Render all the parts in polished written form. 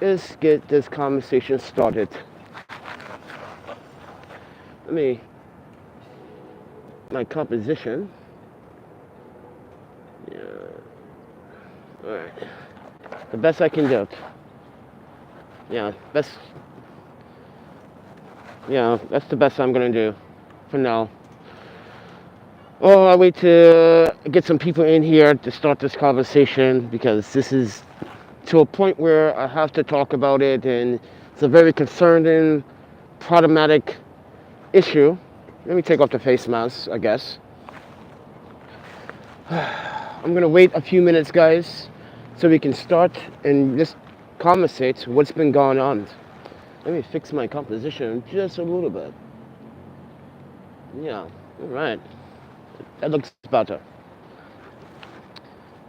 is get this conversation started. Let me, my composition. Yeah. All right. The best I can do. Yeah, best. Yeah, that's the best I'm gonna do for now. Well, I wait to get some people in here to start this conversation because this is to a point where I have to talk about it, and it's a very concerning, problematic issue. Let me take off the face mask, I guess. I'm gonna wait a few minutes, guys, so we can start and just conversate what's been going on. Let me fix my composition just a little bit. Yeah, all right. That looks better.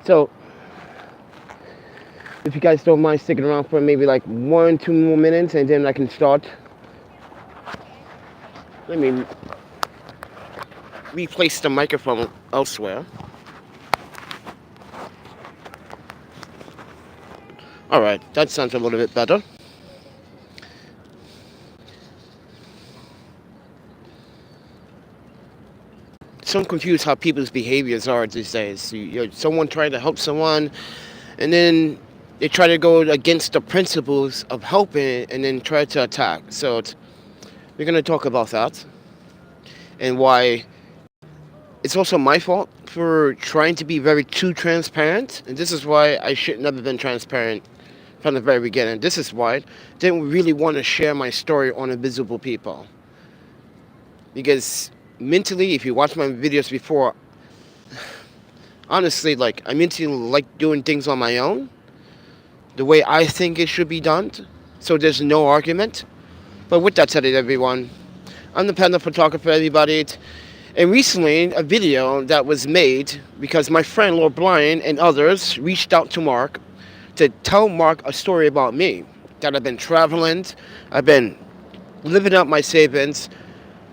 So, if you guys don't mind sticking around for maybe like 1, 2 more minutes, and then I can start. Let me replace the microphone elsewhere. All right, that sounds a little bit better. So I'm confused how people's behaviors are these days. Someone trying to help someone, and then they try to go against the principles of helping, and then try to attack. So we're gonna talk about that and why it's also my fault for trying to be very too transparent, and this is why I should never been transparent from the very beginning. This is why I didn't really want to share my story on invisible people, because mentally, if you watch my videos before, honestly, like, I mentally like doing things on my own, the way I think it should be done, so there's no argument. But with that said, everyone, I'm the Panda Photographer, everybody. And recently, a video that was made because my friend Lord Brian and others reached out to Mark to tell Mark a story about me. That I've been traveling, I've been living up my savings.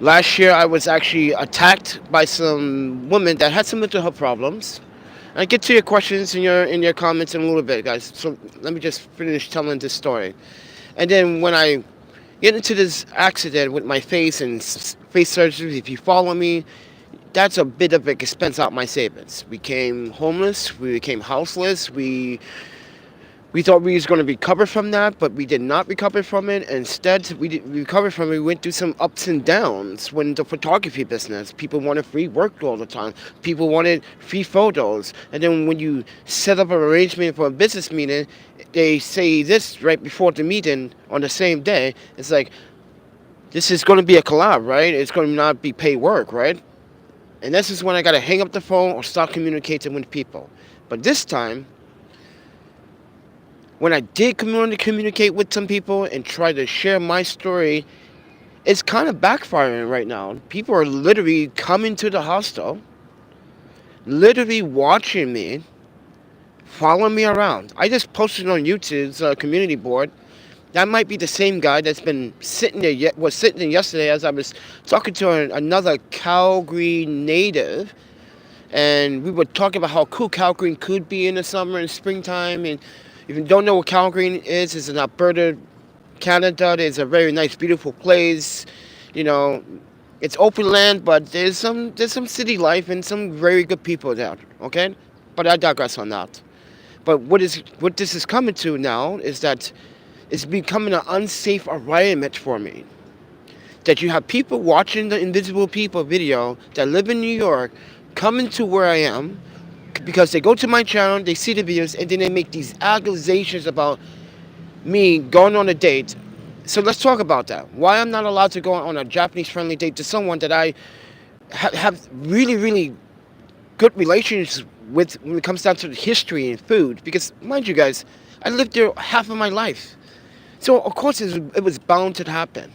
Last year, I was actually attacked by some women that had some mental health problems. I'll get to your questions in your comments in a little bit, guys. So let me just finish telling this story. And then when I get into this accident with my face and face surgery, if you follow me, that's a bit of an expense out my savings. We became homeless, we became houseless, we thought we was going to recover from that, but we did not recover from it. Instead, we didn't recover from it. We went through some ups and downs when the photography business. People wanted free work all the time. People wanted free photos. And then when you set up an arrangement for a business meeting, they say this right before the meeting on the same day. It's like, this is going to be a collab, right? It's going to not be paid work, right? And this is when I got to hang up the phone or start communicating with people. But this time, when I did communicate with some people and try to share my story, it's kind of backfiring right now. People are literally coming to the hostel, literally watching me, following me around. I just posted on YouTube's community board. That might be the same guy that's been sitting there, was sitting there yesterday as I was talking to another Calgary native. And we were talking about how cool Calgary could be in the summer and springtime. And if you don't know what Calgary is, it's in Alberta, Canada. It's a very nice, beautiful place. You know, it's open land, but there's some city life and some very good people there. Okay, but I digress on that. But what this is coming to now is that it's becoming an unsafe environment for me. That you have people watching the Invisible People video that live in New York, coming to where I am, because they go to my channel, they see the videos, and then they make these accusations about me going on a date. So let's talk about that. Why I'm not allowed to go on a Japanese-friendly date to someone that I have really, really good relations with when it comes down to history and food. Because, mind you guys, I lived there half of my life. So, of course, it was bound to happen.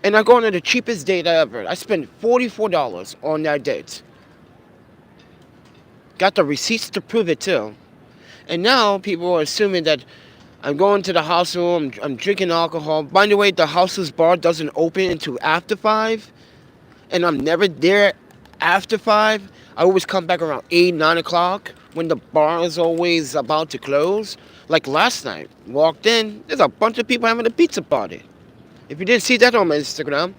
And I go on the cheapest date ever. I spent $44 on that date. Got the receipts to prove it too. And now people are assuming that I'm going to the hostel, I'm drinking alcohol. By the way, the hostel's bar doesn't open until after 5. And I'm never there after 5. I always come back around 8, 9 o'clock when the bar is always about to close. Like last night, walked in, there's a bunch of people having a pizza party. If you didn't see that on my Instagram,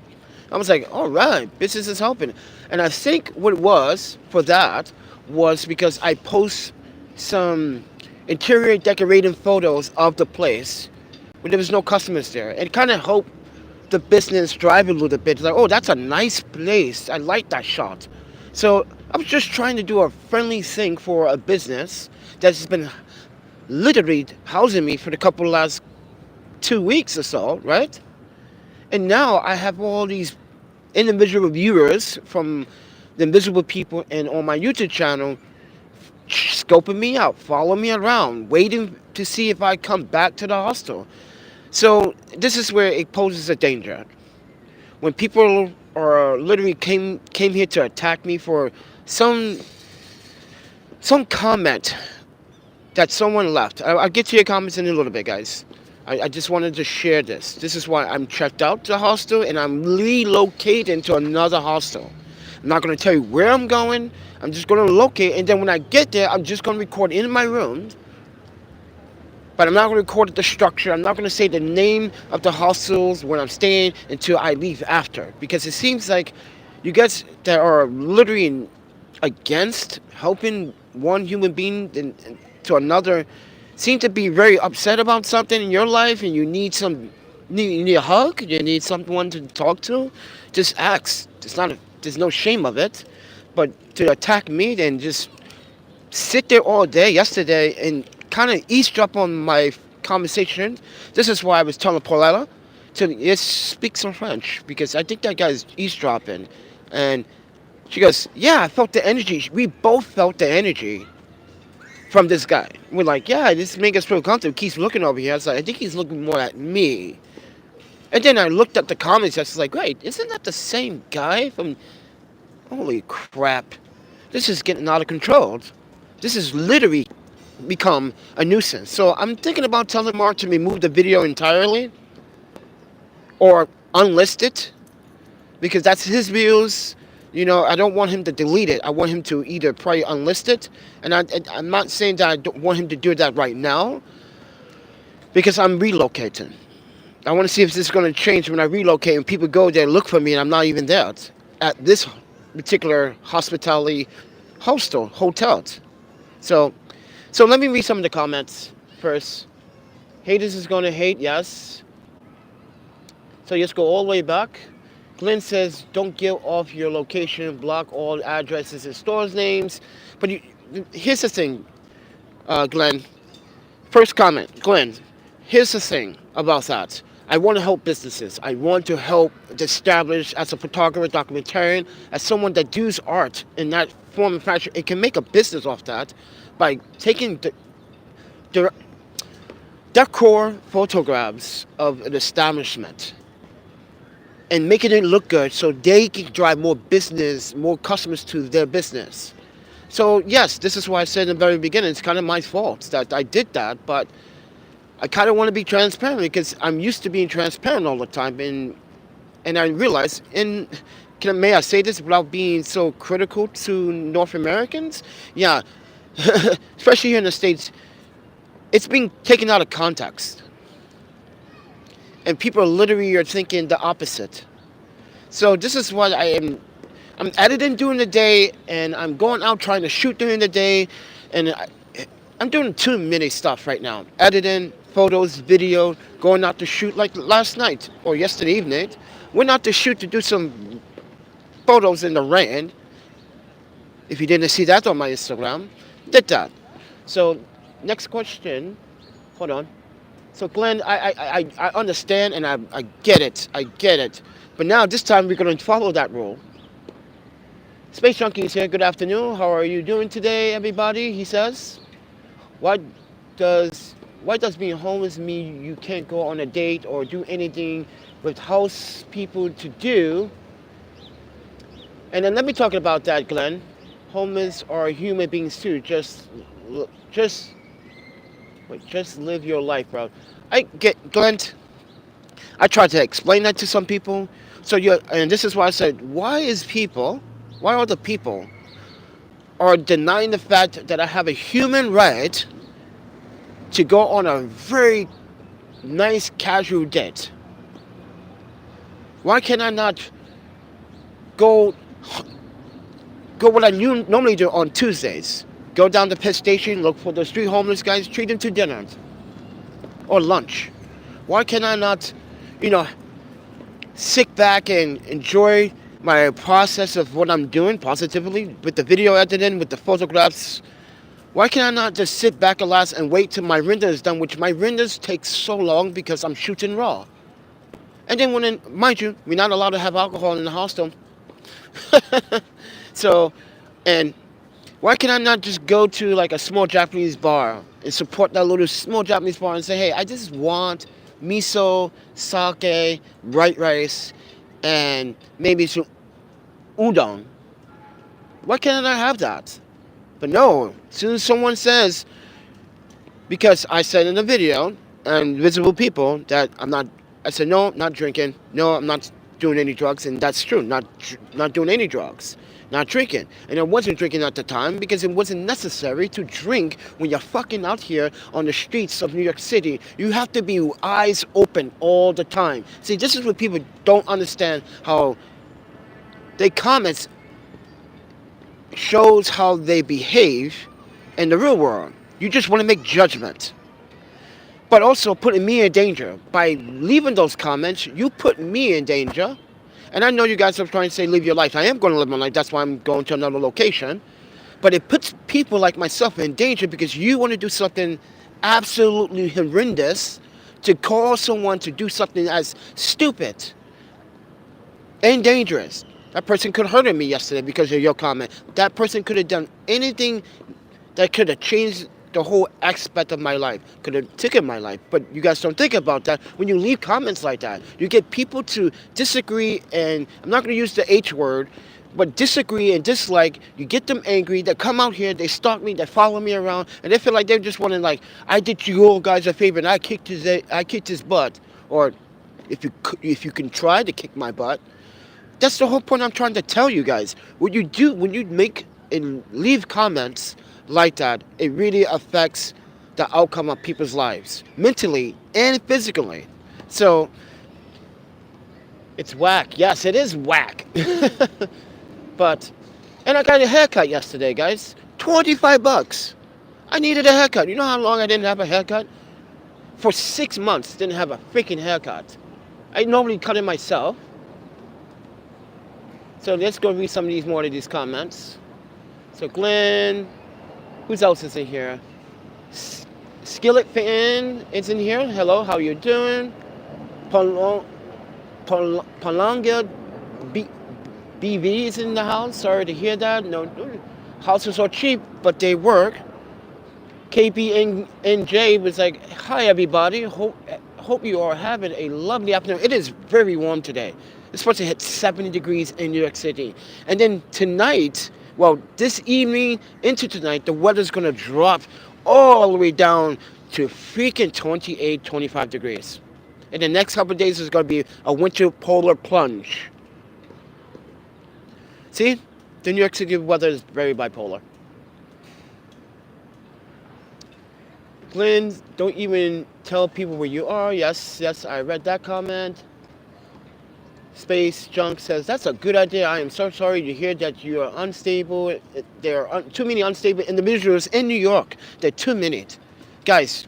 I was like, all right, business is helping. And I think what it was for that was because I post some interior decorating photos of the place when there was no customers there. It kind of helped the business drive a little bit. It's like, oh, that's a nice place. I like that shot. So I was just trying to do a friendly thing for a business that's been literally housing me for the couple last 2 weeks or so, right? And now I have all these individual viewers from the invisible people and on my YouTube channel scoping me out, following me around, waiting to see if I come back to the hostel. So this is where it poses a danger. When people are literally came here to attack me for some comment that someone left. I'll get to your comments in a little bit, guys. I just wanted to share this. This is why I'm checked out the hostel and I'm relocating to another hostel. I'm not going to tell you where I'm going. I'm just going to locate, and then when I get there, I'm just going to record in my room. But I'm not going to record the structure. I'm not going to say the name of the hostels where I'm staying until I leave after. Because it seems like you guys that are literally against helping one human being to another seem to be very upset about something in your life, and you need you need a hug, you need someone to talk to. Just ask. There's no shame of it. But to attack me and just sit there all day yesterday and kind of eavesdrop on my conversation. This is why I was telling Pauletta to just speak some French, because I think that guy's eavesdropping. And she goes, yeah, I felt the energy. We both felt the energy from this guy. We're like, yeah, this makes us feel comfortable. He keeps looking over here. I was like, I think he's looking more at me. And then I looked at the comments. I was like, wait, isn't that the same guy from... Holy crap. This is getting out of control. This has literally become a nuisance. So I'm thinking about telling Mark to remove the video entirely or unlist it, because that's his views. You know, I don't want him to delete it. I want him to either probably unlist it. And I'm not saying that I don't want him to do that right now, because I'm relocating. I want to see if this is going to change when I relocate and people go there and look for me and I'm not even there at this particular hospitality hotel. So let me read some of the comments first. Haters is going to hate, yes. So let's go all the way back. Glenn says, don't give off your location, block all addresses and stores names. But here's the thing, Glenn. First comment, Glenn, here's the thing about that. I want to help businesses. I want to help establish as a photographer, documentarian, as someone that does art in that form and fashion. It can make a business off that by taking the decor photographs of an establishment and making it look good so they can drive more business, more customers to their business. So yes, this is why I said in the very beginning, it's kind of my fault that I did that, but I kind of want to be transparent because I'm used to being transparent all the time, and I realize, may I say this without being so critical to North Americans? Yeah, especially here in the States, it's being taken out of context. And people literally are thinking the opposite. So this is what I'm editing during the day, and I'm going out trying to shoot during the day, and I'm doing too many stuff right now. Editing, photos, video, going out to shoot like last night or yesterday evening. Went out to shoot to do some photos in the rain. If you didn't see that on my Instagram, did that. So next question. Hold on. So Glenn, I understand and I get it. I get it. But now this time we're going to follow that rule. Space Junkie is here. Good afternoon. How are you doing today, everybody? He says. Why does being homeless mean you can't go on a date or do anything with house people to do? And then let me talk about that, Glenn. Homeless are human beings too. Just live your life, bro. I get, Glenn. I tried to explain that to some people. And this is why I said, why are the people denying the fact that I have a human right to go on a very nice casual date? Why can I not go what I normally do on Tuesdays? Go down to the Penn Station, look for those 3 homeless guys, treat them to dinner or lunch. Why can I not, you know, sit back and enjoy my process of what I'm doing positively with the video editing, with the photographs? Why can I not just sit back and relax and wait till my render is done, which my renders take so long because I'm shooting raw. And then mind you, we're not allowed to have alcohol in the hostel. So, and why can I not just go to like a small Japanese bar and support that little small Japanese bar and say, hey, I just want miso, sake, white rice, and maybe some udon. Why can't I have that? But no, as soon as someone says, because I said in the video, and visible people, that I said, no, not drinking. No, I'm not doing any drugs. And that's true, not doing any drugs. Not drinking. And I wasn't drinking at the time because it wasn't necessary to drink when you're fucking out here on the streets of New York City. You have to be eyes open all the time. See, this is what people don't understand, how they comments shows how they behave in the real world. You just want to make judgment. But also putting me in danger. By leaving those comments, you put me in danger. And I know you guys are trying to say live your life. I am going to live my life. That's why I'm going to another location. But it puts people like myself in danger because you want to do something absolutely horrendous to call someone to do something as stupid and dangerous. That person could have hurt me yesterday because of your comment. That person could have done anything that could have changed the whole aspect of my life, could have taken my life. But you guys don't think about that. When you leave comments like that, you get people to disagree, and I'm not going to use the H word, but disagree and dislike. You get them angry. They come out here, they stalk me, they follow me around, and they feel like they're just wanting, like, I did you all guys a favor and I kicked his butt. Or if you can try to kick my butt. That's the whole point I'm trying to tell you guys. What you do when you make and leave comments like that, it really affects the outcome of people's lives, mentally and physically. So, it's whack. Yes, it is whack. But, and I got a haircut yesterday, guys. $25. I needed a haircut. You know how long I didn't have a haircut? For 6 months, didn't have a freaking haircut. I normally cut it myself. So let's go read some of these more of these comments. So Glenn, who else is in here? Skillet Fan is in here. Hello, how you doing? Palanga BV is in the house. Sorry to hear that. No, houses are cheap, but they work. KBNJ was like, hi everybody. Hope you are having a lovely afternoon. It is very warm today. It's supposed to hit 70 degrees in New York City. And then tonight, well, this evening into tonight, the weather's going to drop all the way down to freaking 28, 25 degrees. In the next couple of days, it's going to be a winter polar plunge. See? The New York City weather is very bipolar. Glenn, don't even tell people where you are. Yes, I read that comment. Space Junk says, that's a good idea. I am so sorry to hear that you are unstable. There are too many unstable individuals in New York. There are too many. Guys,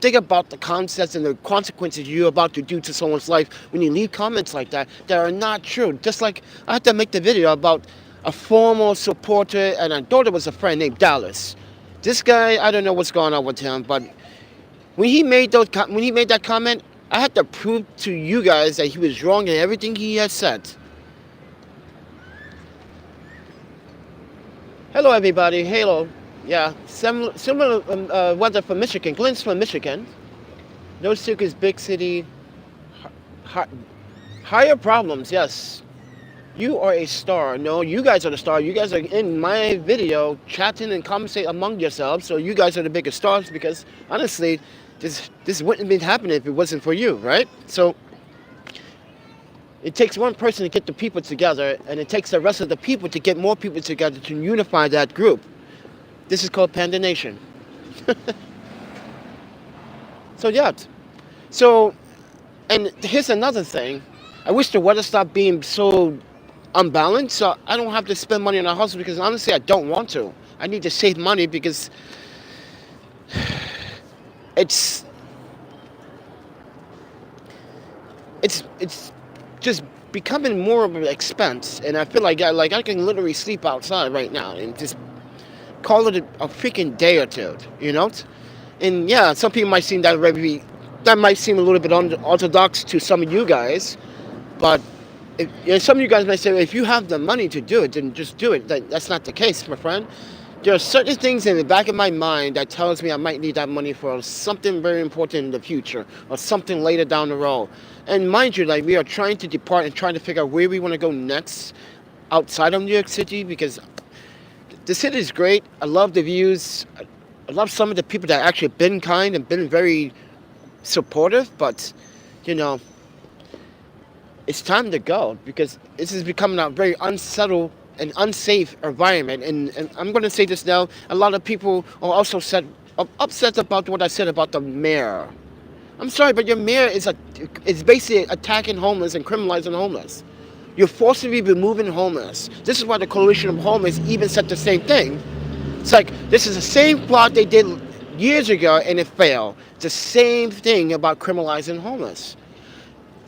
think about the concepts and the consequences you're about to do to someone's life when you leave comments like that are not true. Just like I had to make the video about a former supporter, and I thought it was a friend named Dallas. This guy, I don't know what's going on with him, but when he made that comment, I had to prove to you guys that he was wrong in everything he had said. Hello, everybody. Hello. Yeah, similar weather from Michigan. Glenn's from Michigan. No circus, big city. Higher problems, yes. You are a star. No, you guys are the star. You guys are in my video chatting and conversing among yourselves. So you guys are the biggest stars because, honestly, this wouldn't have been happening if it wasn't for you, right? So it takes one person to get the people together, and it takes the rest of the people to get more people together to unify that group. This is called Panda Nation. So yeah. So, and here's another thing. I wish the weather stopped being so unbalanced, so I don't have to spend money on a house because honestly, I don't want to. I need to save money because it's it's just becoming more of an expense, and I feel like I can literally sleep outside right now and just call it a freaking day or two, you know. And yeah, some people might seem that might seem a little bit unorthodox to some of you guys, but some of you guys might say, if you have the money to do it, then just do it. That's not the case, my friend. There are certain things in the back of my mind that tells me I might need that money for something very important in the future or something later down the road. And mind you, like we are trying to depart and trying to figure out where we want to go next outside of New York City because the city is great. I love the views. I love some of the people that actually been kind and been very supportive, but you know, it's time to go because this is becoming a very unsettled and unsafe environment. And I'm going to say this now. A lot of people are also upset about what I said about the mayor. I'm sorry, but your mayor is basically attacking homeless and criminalizing homeless. You're forcibly removing homeless. This is why the Coalition of Homeless even said the same thing. It's like, this is the same plot they did years ago and it failed. It's the same thing about criminalizing homeless.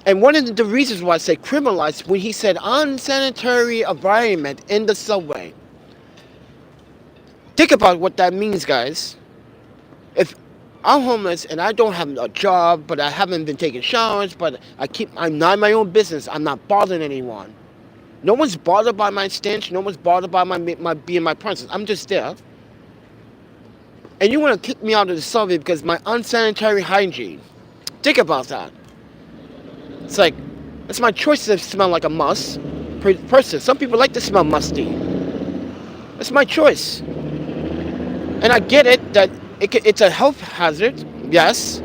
And one of the reasons why I say criminalized, when he said unsanitary environment in the subway. Think about what that means, guys. If I'm homeless and I don't have a job, but I haven't been taking showers, but I'm not my own business. I'm not bothering anyone. No one's bothered by my stench. No one's bothered by my being my presence. I'm just there. And you want to kick me out of the subway because my unsanitary hygiene. Think about that. It's like, it's my choice to smell like a person. Some people like to smell musty. It's my choice. And I get it that it's a health hazard, yes,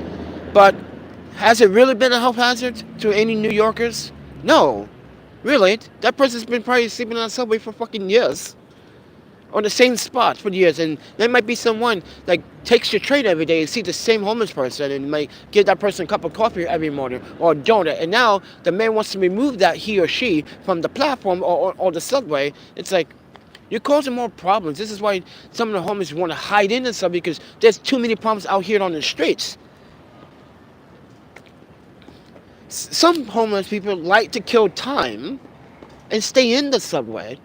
but has it really been a health hazard to any New Yorkers? No. Really? That person's been probably sleeping on the subway for fucking years. On the same spot for years, and there might be someone like takes your train every day and see the same homeless person and might give that person a cup of coffee every morning or a donut, and now the man wants to remove that he or she from the platform or the subway. It's like, you're causing more problems. This is why some of the homeless want to hide in the subway because there's too many problems out here on the streets. Some homeless people like to kill time and stay in the subway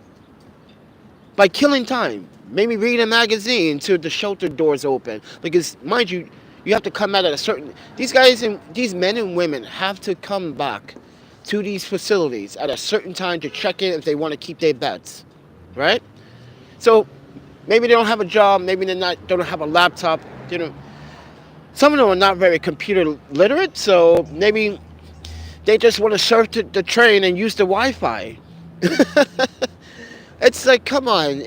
by killing time. Maybe read a magazine till the shelter doors open. Because mind you, you have to come out at a certain. These men and women have to come back to these facilities at a certain time to check in if they want to keep their beds, right? So maybe they don't have a job. Maybe don't have a laptop. Some of them are not very computer literate. So maybe they just want to surf the train and use the Wi-Fi. It's like, come on.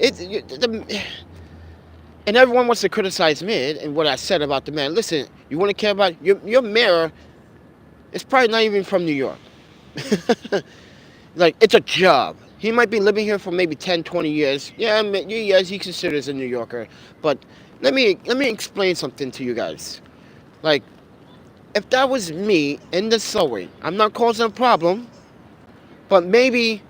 And everyone wants to criticize me and what I said about the man. Listen, you want to care about your mayor? It's probably not even from New York. Like, it's a job. He might be living here for maybe 10, 20 years. Yeah, yes, he considers a New Yorker. But let me explain something to you guys. Like, if that was me in the subway, I'm not causing a problem, but maybe.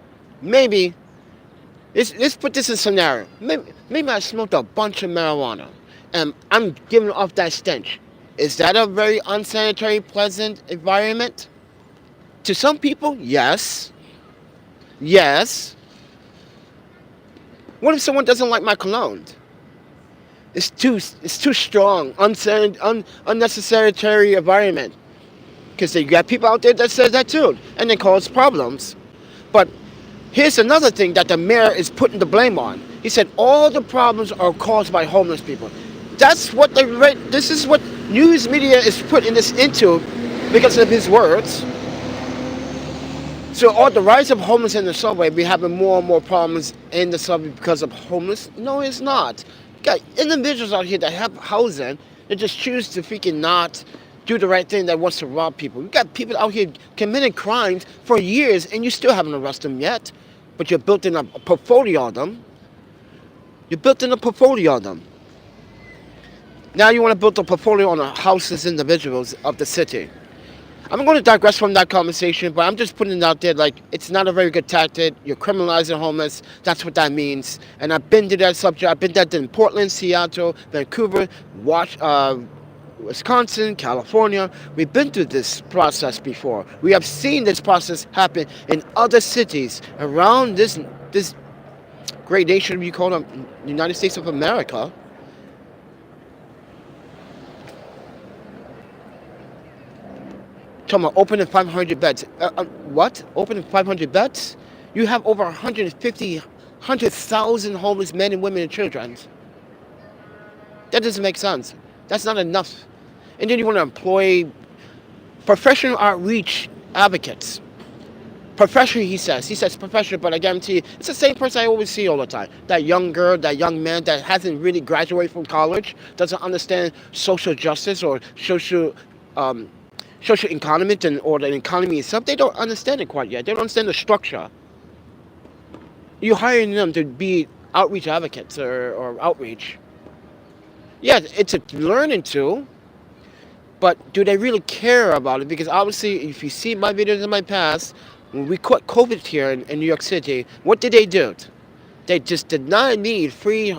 Let's put this in a scenario. Maybe I smoked a bunch of marijuana and I'm giving off that stench. Is that a very unsanitary, pleasant environment? To some people, yes. Yes. What if someone doesn't like my cologne? It's too strong, unnecessary environment. Because you got people out there that says that too, and they cause problems. But here's another thing that the mayor is putting the blame on. He said all the problems are caused by homeless people. This is what news media is putting this into because of his words. So all the rise of homeless in the subway, we're having more and more problems in the subway because of homeless. No, it's not. You got individuals out here that have housing that just choose to freaking not do the right thing that wants to rob people. You got people out here committing crimes for years and you still haven't arrested them yet. But you're built in a portfolio on them. Now you want to build a portfolio on the houseless individuals of the city. I'm going to digress from that conversation, but I'm just putting it out there like it's not a very good tactic. You're criminalizing homeless. That's what that means. And I've been to that subject. I've been to in Portland, Seattle, Vancouver, Wisconsin, California. We've been through this process before. We have seen this process happen in other cities around this great nation we call the United States of America. Talking about opening 500 beds. What? Opening 500 beds? You have over 100,000 homeless men and women and children. That doesn't make sense. That's not enough. And then you want to employ professional outreach advocates. Professional, he says. He says professional, but I guarantee you, it's the same person I always see all the time. That young girl, that young man that hasn't really graduated from college, doesn't understand social justice or social economy or the economy itself. They don't understand it quite yet. They don't understand the structure. You're hiring them to be outreach advocates or outreach. Yeah, it's a learning tool, but do they really care about it? Because obviously, if you see my videos in my past, when we caught COVID here in New York City, what did they do? They just did not need free,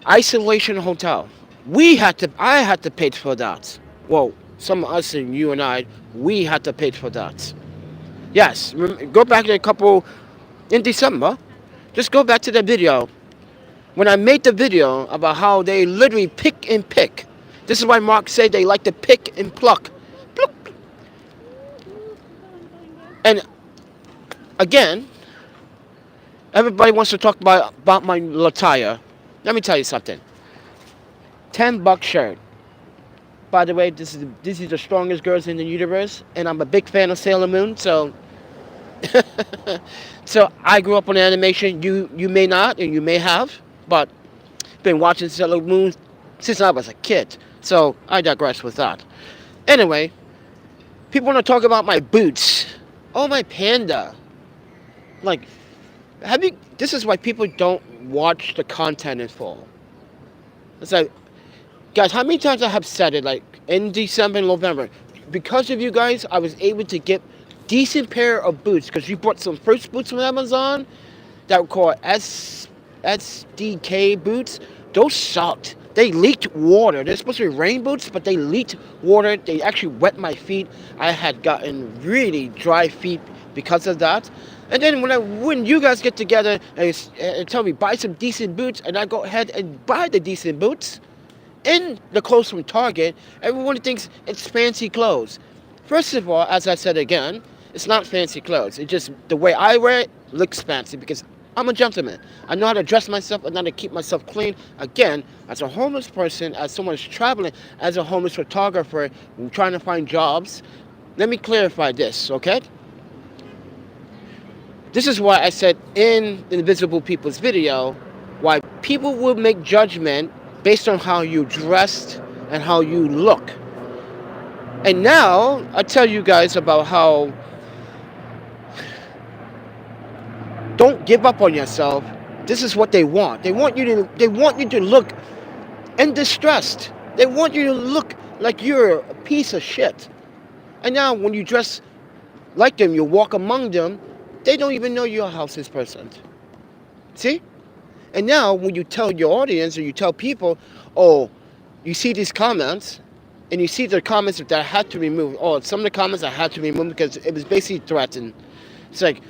isolation hotel. I had to pay for that. Well, some of us and you and I, we had to pay for that. Yes, go back to a couple in December. Just go back to the video. When I made the video about how they literally pick and pick. This is why Mark said they like to pick and pluck. Pluck. And again, everybody wants to talk about my attire. Let me tell you something. $10 shirt. By the way, this is the strongest girls in the universe, and I'm a big fan of Sailor Moon, so so I grew up on animation. You may not, and you may have, but been watching Sailor Moon since I was a kid. So I digress with that. Anyway, people want to talk about my boots. Oh, my Panda. Like, this is why people don't watch the content in full. It's like, guys, how many times I have said it, like, in December and November, because of you guys, I was able to get decent pair of boots, because you bought some first boots from Amazon that were called SDK boots. Those sucked. They leaked water. They're supposed to be rain boots, but they leaked water. They actually wet my feet. I had gotten really dry feet because of that. And then when you guys get together and tell me buy some decent boots, and I go ahead and buy the decent boots, in the clothes from Target, everyone thinks it's fancy clothes. First of all, as I said again, it's not fancy clothes. It's just the way I wear it looks fancy because I'm a gentleman. I know how to dress myself. I know how to keep myself clean. Again, as a homeless person, as someone who's traveling, as a homeless photographer, trying to find jobs, let me clarify this, okay? This is why I said in Invisible People's video, why people will make judgment based on how you dressed and how you look. And now I tell you guys about how don't give up on yourself. This is what they want. They want you to look in distressed. They want you to look like you're a piece of shit. And now when you dress like them, you walk among them, they don't even know you're a houseless person. See? And now when you tell your audience or you tell people, oh, you see these comments, and you see the comments that I had to remove. Oh, some of the comments I had to remove because it was basically threatened. It's like,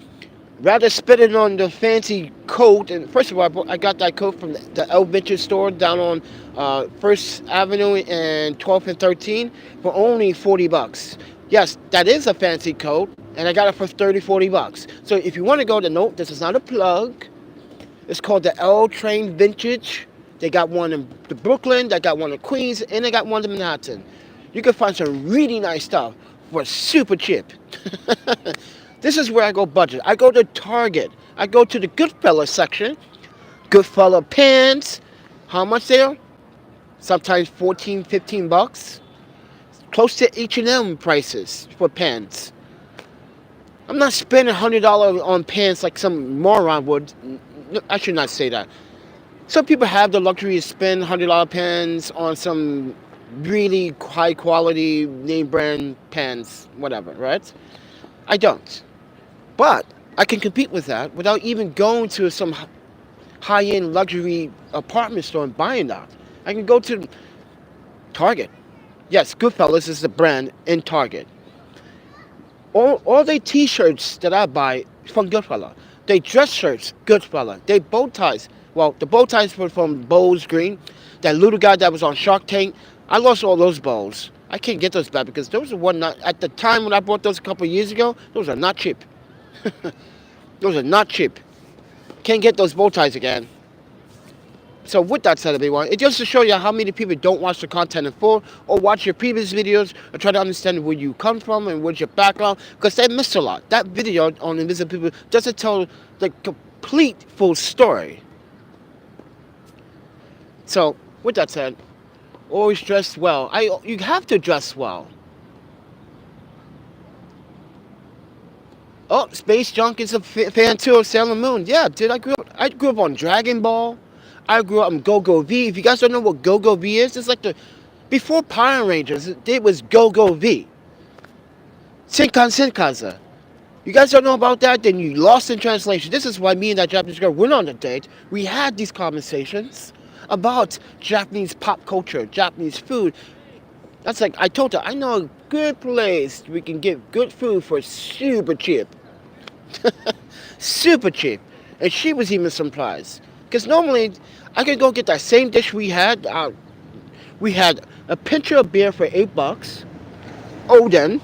rather spit it on the fancy coat. And first of all, I got that coat from the El Vintage store down on 1st Avenue and 12th and 13 for only $40. Yes, that is a fancy coat, and I got it for $30-40. So if you want to go to, no, this is not a plug. It's called the L Train Vintage. They got one in the Brooklyn, they got one in Queens, and they got one in Manhattan. You can find some really nice stuff for super cheap. This is where I go budget. I go to Target. I go to the Goodfella section. Goodfella pants. How much they are? Sometimes $14-15. Close to H&M prices for pants. I'm not spending $100 on pants like some moron would. I should not say that. Some people have the luxury to spend $100 pens on some really high quality name brand pens, whatever, right? I don't. But I can compete with that without even going to some high end luxury apartment store and buying that. I can go to Target. Yes, Goodfellas is the brand in Target. All the t-shirts that I buy from Goodfella. They dress shirts, Goodfella. They bow ties. Well, the bow ties were from Bowes Green. That little guy that was on Shark Tank. I lost all those bows. I can't get those back because those are one not at the time when I bought those a couple of years ago. Those are not cheap. Those are not cheap. Can't get those bow ties again. So with that said, everyone, it just to show you how many people don't watch the content in full or watch your previous videos or try to understand where you come from and what's your background, because they missed a lot. That video on invisible people doesn't tell the complete full story. So with that said, always dress well. You have to dress well. Oh, Space Junk is a fan too of Sailor Moon. Yeah, dude, I grew up on Dragon Ball. I grew up on Go-Go V. If you guys don't know what Go-Go V is, it's like before Power Rangers, it was Go-Go V. Shinkansen. You guys don't know about that? Then you lost in translation. This is why me and that Japanese girl went on a date. We had these conversations about Japanese pop culture, Japanese food. That's like, I told her, I know a good place we can get good food for super cheap. Super cheap. And she was even surprised. Because normally, I could go get that same dish we had. We had a pitcher of beer for $8. Oden.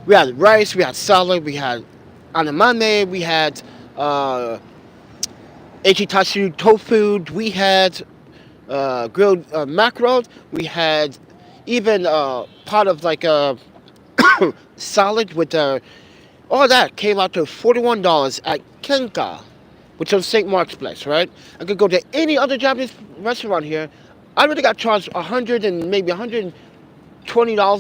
We had rice, we had salad, we had anamame, we had echitasu tofu, we had grilled mackerel, we had even part of like a salad with all that came out to $41 at Kenka, which is St. Mark's Place, right? I could go to any other Japanese restaurant here. I would have got charged $100 and maybe $120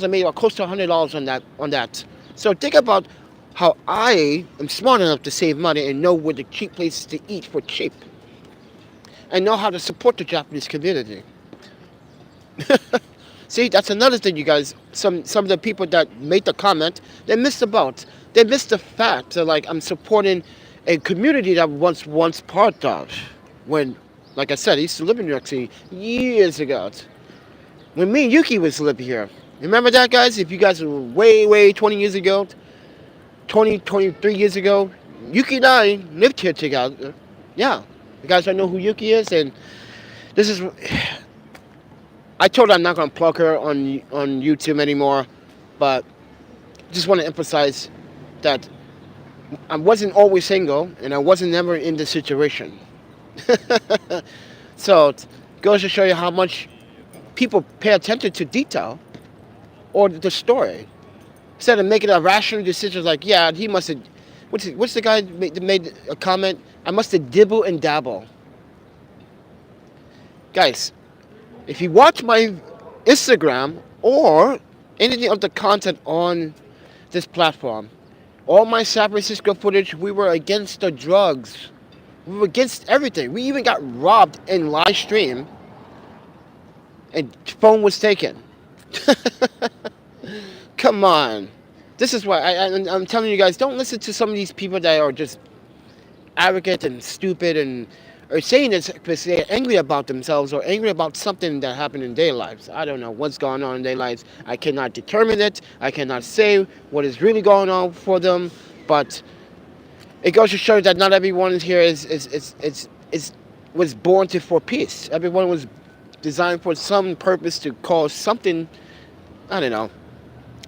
or maybe close to $100 on that. So think about how I am smart enough to save money and know where the cheap places to eat for cheap, and know how to support the Japanese community. See, that's another thing, you guys. Some of the people that made the comment, they missed about. They missed the fact that, like, I'm supporting a community that once part of. When, like I said, I used to live in New York City years ago. When me and Yuki was living here. Remember that, guys? If you guys were way 20 years ago, 23 years ago, Yuki and I lived here together. Yeah. You guys don't know who Yuki is, and this is... I told her I'm not going to plug her on YouTube anymore, but just want to emphasize that I wasn't always single, and I wasn't never in this situation. So it goes to show you how much people pay attention to detail or the story, instead of making a rational decision like, yeah, he must have... What's the guy that made a comment? I must have dibble and dabble. Guys, if you watch my Instagram or anything of the content on this platform, all my San Francisco footage, we were against the drugs. We were against everything. We even got robbed in live stream, and phone was taken. Come on. This is why I'm telling you guys, don't listen to some of these people that are just arrogant and stupid and or saying this because they're angry about themselves or angry about something that happened in their lives. I don't know what's going on in their lives. I cannot determine it. I cannot say what is really going on for them. But it goes to show that not everyone here was born for peace. Everyone was designed for some purpose to cause something. I don't know.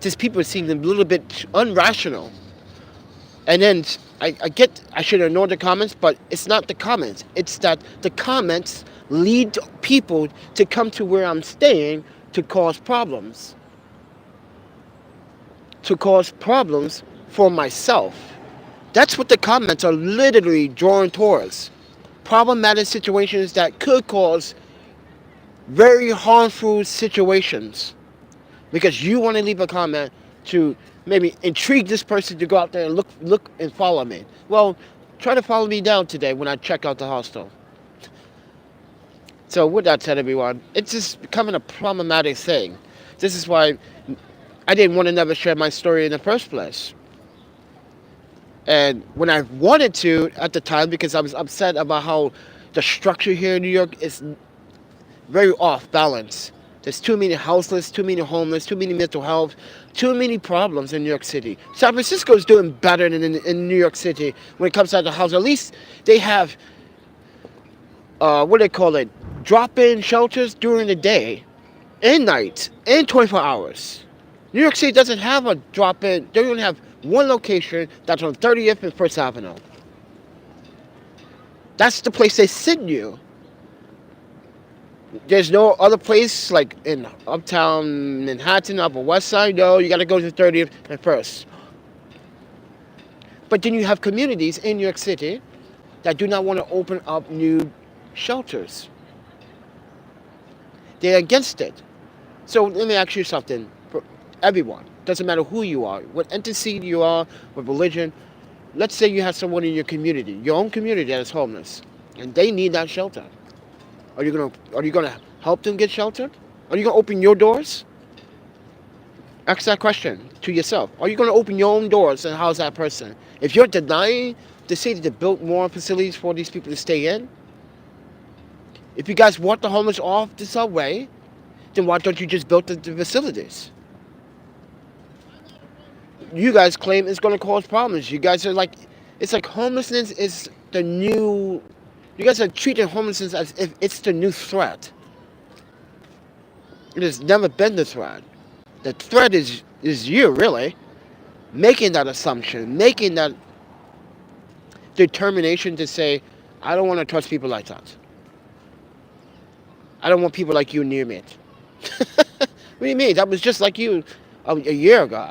Just people seem a little bit irrational. And then I should ignore the comments, but it's not the comments. It's that the comments lead people to come to where I'm staying to cause problems. To cause problems for myself. That's what the comments are literally drawn towards. Problematic situations that could cause very harmful situations. Because you want to leave a comment to maybe intrigue this person to go out there and look and follow me. Well, try to follow me down today when I check out the hostel. So with that said, everyone, it's just becoming a problematic thing. This is why I didn't want to never share my story in the first place. And when I wanted to at the time, because I was upset about how the structure here in New York is very off balance. There's too many houseless, too many homeless, too many mental health, too many problems in New York City. San Francisco is doing better than in New York City when it comes to the house. At least they have, what do they call it, drop-in shelters during the day and night and 24 hours. New York City doesn't have a drop-in. They only have one location that's on 30th and 1st Avenue. That's the place they send you. There's no other place like in uptown Manhattan, Upper West Side. No, you got to go to 30th and 1st. But then you have communities in New York City that do not want to open up new shelters. They're against it. So let me ask you something. For everyone, doesn't matter who you are, what entity you are, what religion. Let's say you have someone in your community, your own community that is homeless, and they need that shelter. Are you gonna help them get sheltered? Are you gonna open your doors? Ask that question to yourself. Are you gonna open your own doors and house that person? If you're denying the city to build more facilities for these people to stay in, if you guys want the homeless off the subway, then why don't you just build the facilities? You guys claim it's gonna cause problems. You guys are like, it's like homelessness is the new. You guys are treating homelessness as if it's the new threat. It has never been the threat. The threat is you, really. Making that assumption, making that determination to say, I don't want to trust people like that. I don't want people like you near me. What do you mean? That was just like you a year ago.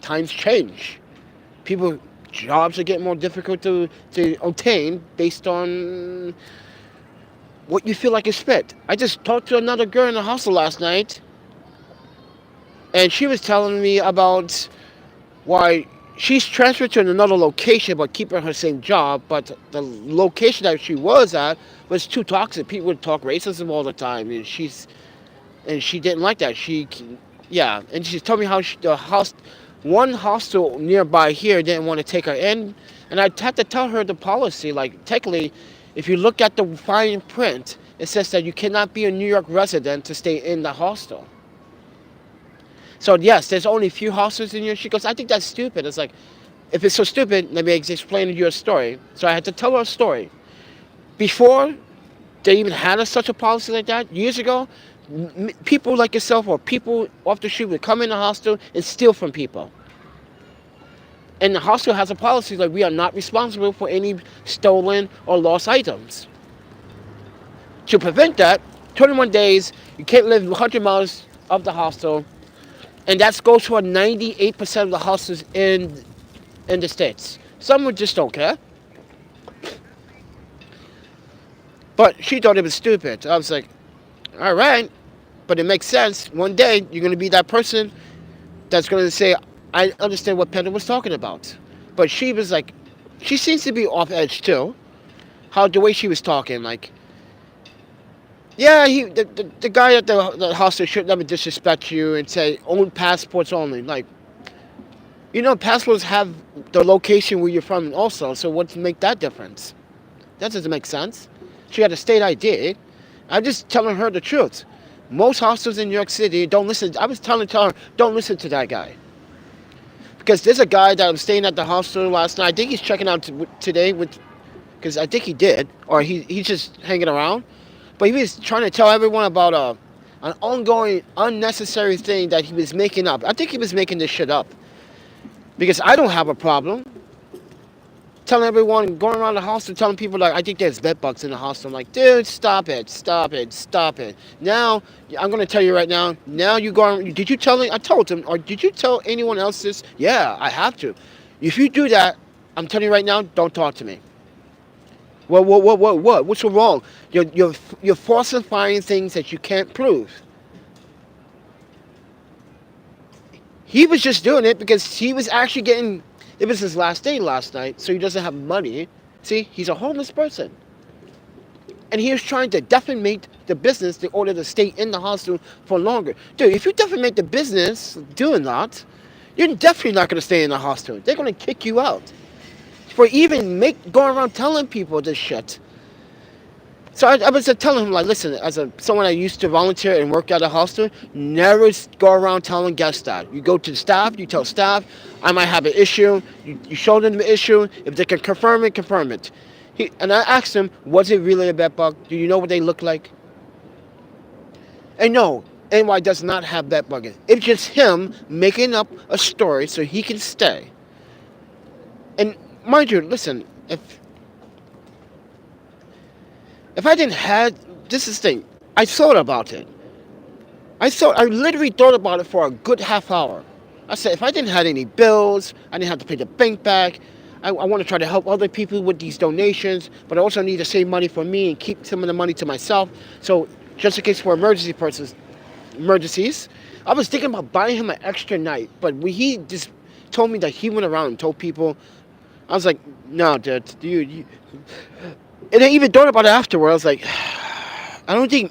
Times change. People, jobs are getting more difficult to obtain based on what you feel like is fit. I just talked to another girl in the hostel last night, and she was telling me about why she's transferred to another location but keeping her same job, but the location that she was at was too toxic. People would talk racism all the time, and she didn't like that. Yeah, and she told me how one hostel nearby here didn't want to take her in, and I had to tell her the policy. Like, technically, if you look at the fine print, it says that you cannot be a New York resident to stay in the hostel. So yes, there's only a few hostels in here. She goes, I think that's stupid. It's like, if it's so stupid, let me explain to you a story. So I had to tell her a story. Before they even had such a policy like that, years ago, people like yourself or people off the street would come in the hostel and steal from people. And the hostel has a policy like we are not responsible for any stolen or lost items. To prevent that, 21 days, you can't live 100 miles of the hostel, and that goes for 98% of the hostels in the States. Some would just don't care. But she thought it was stupid. I was like, all right, but it makes sense. One day, you're going to be that person that's going to say, I understand what Panda was talking about. But she was like, she seems to be off edge too. The way she was talking, like, yeah, the guy at the hostel should never disrespect you and say, own passports only. Like, passports have the location where you're from also, so what's make that difference? That doesn't make sense. She had a state ID. I'm just telling her the truth. Most hostels in New York City don't listen. I was telling her, don't listen to that guy. Because there's a guy that was staying at the hostel last night. I think he's checking out today, because I think he did, or he's just hanging around. But he was trying to tell everyone about an ongoing, unnecessary thing that he was making up. I think he was making this shit up. Because I don't have a problem telling everyone, going around the hostel, telling people, like, I think there's bed bugs in the hostel. I'm like, dude, stop it. Now, I'm going to tell you right now, you go on, did you tell me? I told him, or did you tell anyone else this? Yeah, I have to. If you do that, I'm telling you right now, don't talk to me. What? What's so wrong? You're falsifying things that you can't prove. He was just doing it because he was actually getting, it was his last day last night, so he doesn't have money. See, he's a homeless person. And he was trying to defamate the business in order to stay in the hostel for longer. Dude, if you defamate the business doing that, you're definitely not going to stay in the hostel. They're going to kick you out for even going around telling people this shit. So I was just telling him, like, listen, as someone I used to volunteer and work at a hostel, never go around telling guests that. You go to the staff, you tell staff, I might have an issue. You show them the issue. If they can confirm it, confirm it. And I asked him, was it really a bed bug? Do you know what they look like? And no, NY does not have bed bugging. It's just him making up a story so he can stay. And mind you, listen, if I didn't have, this is the thing, I thought about it. I literally thought about it for a good half hour. I said, if I didn't have any bills, I didn't have to pay the bank back, I want to try to help other people with these donations, but I also need to save money for me and keep some of the money to myself. So just in case for emergencies, I was thinking about buying him an extra night, but when he just told me that he went around and told people, I was like, no, dude, and I even thought about it afterward. I was like, I don't think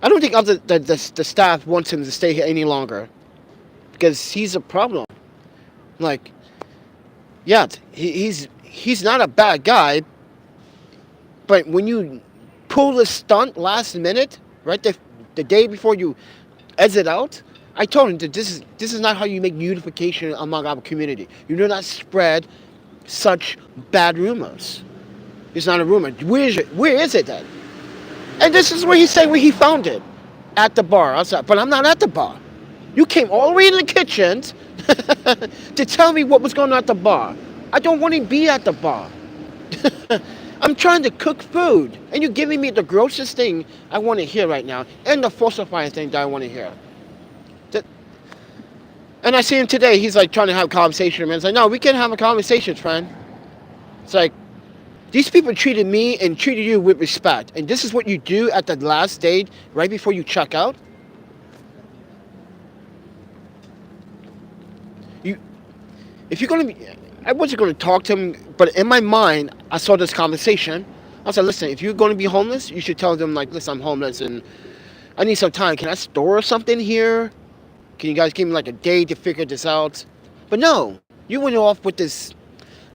the staff wants him to stay here any longer because he's a problem. Like, yeah, he's not a bad guy, but when you pull the stunt last minute, right, the day before you exit out, I told him that this is not how you make unification among our community. You do not spread such bad rumors. It's not a rumor. Where is it then? And this is where he said where he found it. At the bar. I was like, but I'm not at the bar. You came all the way in the kitchen to tell me what was going on at the bar. I don't want to be at the bar. I'm trying to cook food. And you're giving me the grossest thing I want to hear right now. And the falsifying thing that I want to hear. And I see him today. He's like trying to have a conversation. And it's like, no, we can't have a conversation, friend. It's like, these people treated me and treated you with respect. And this is what you do at the last stage, right before you check out. If you're going to be, I wasn't going to talk to him, but in my mind, I saw this conversation. I said, listen, if you're going to be homeless, you should tell them, like, listen, I'm homeless and I need some time. Can I store something here? Can you guys give me like a day to figure this out? But no, you went off with this.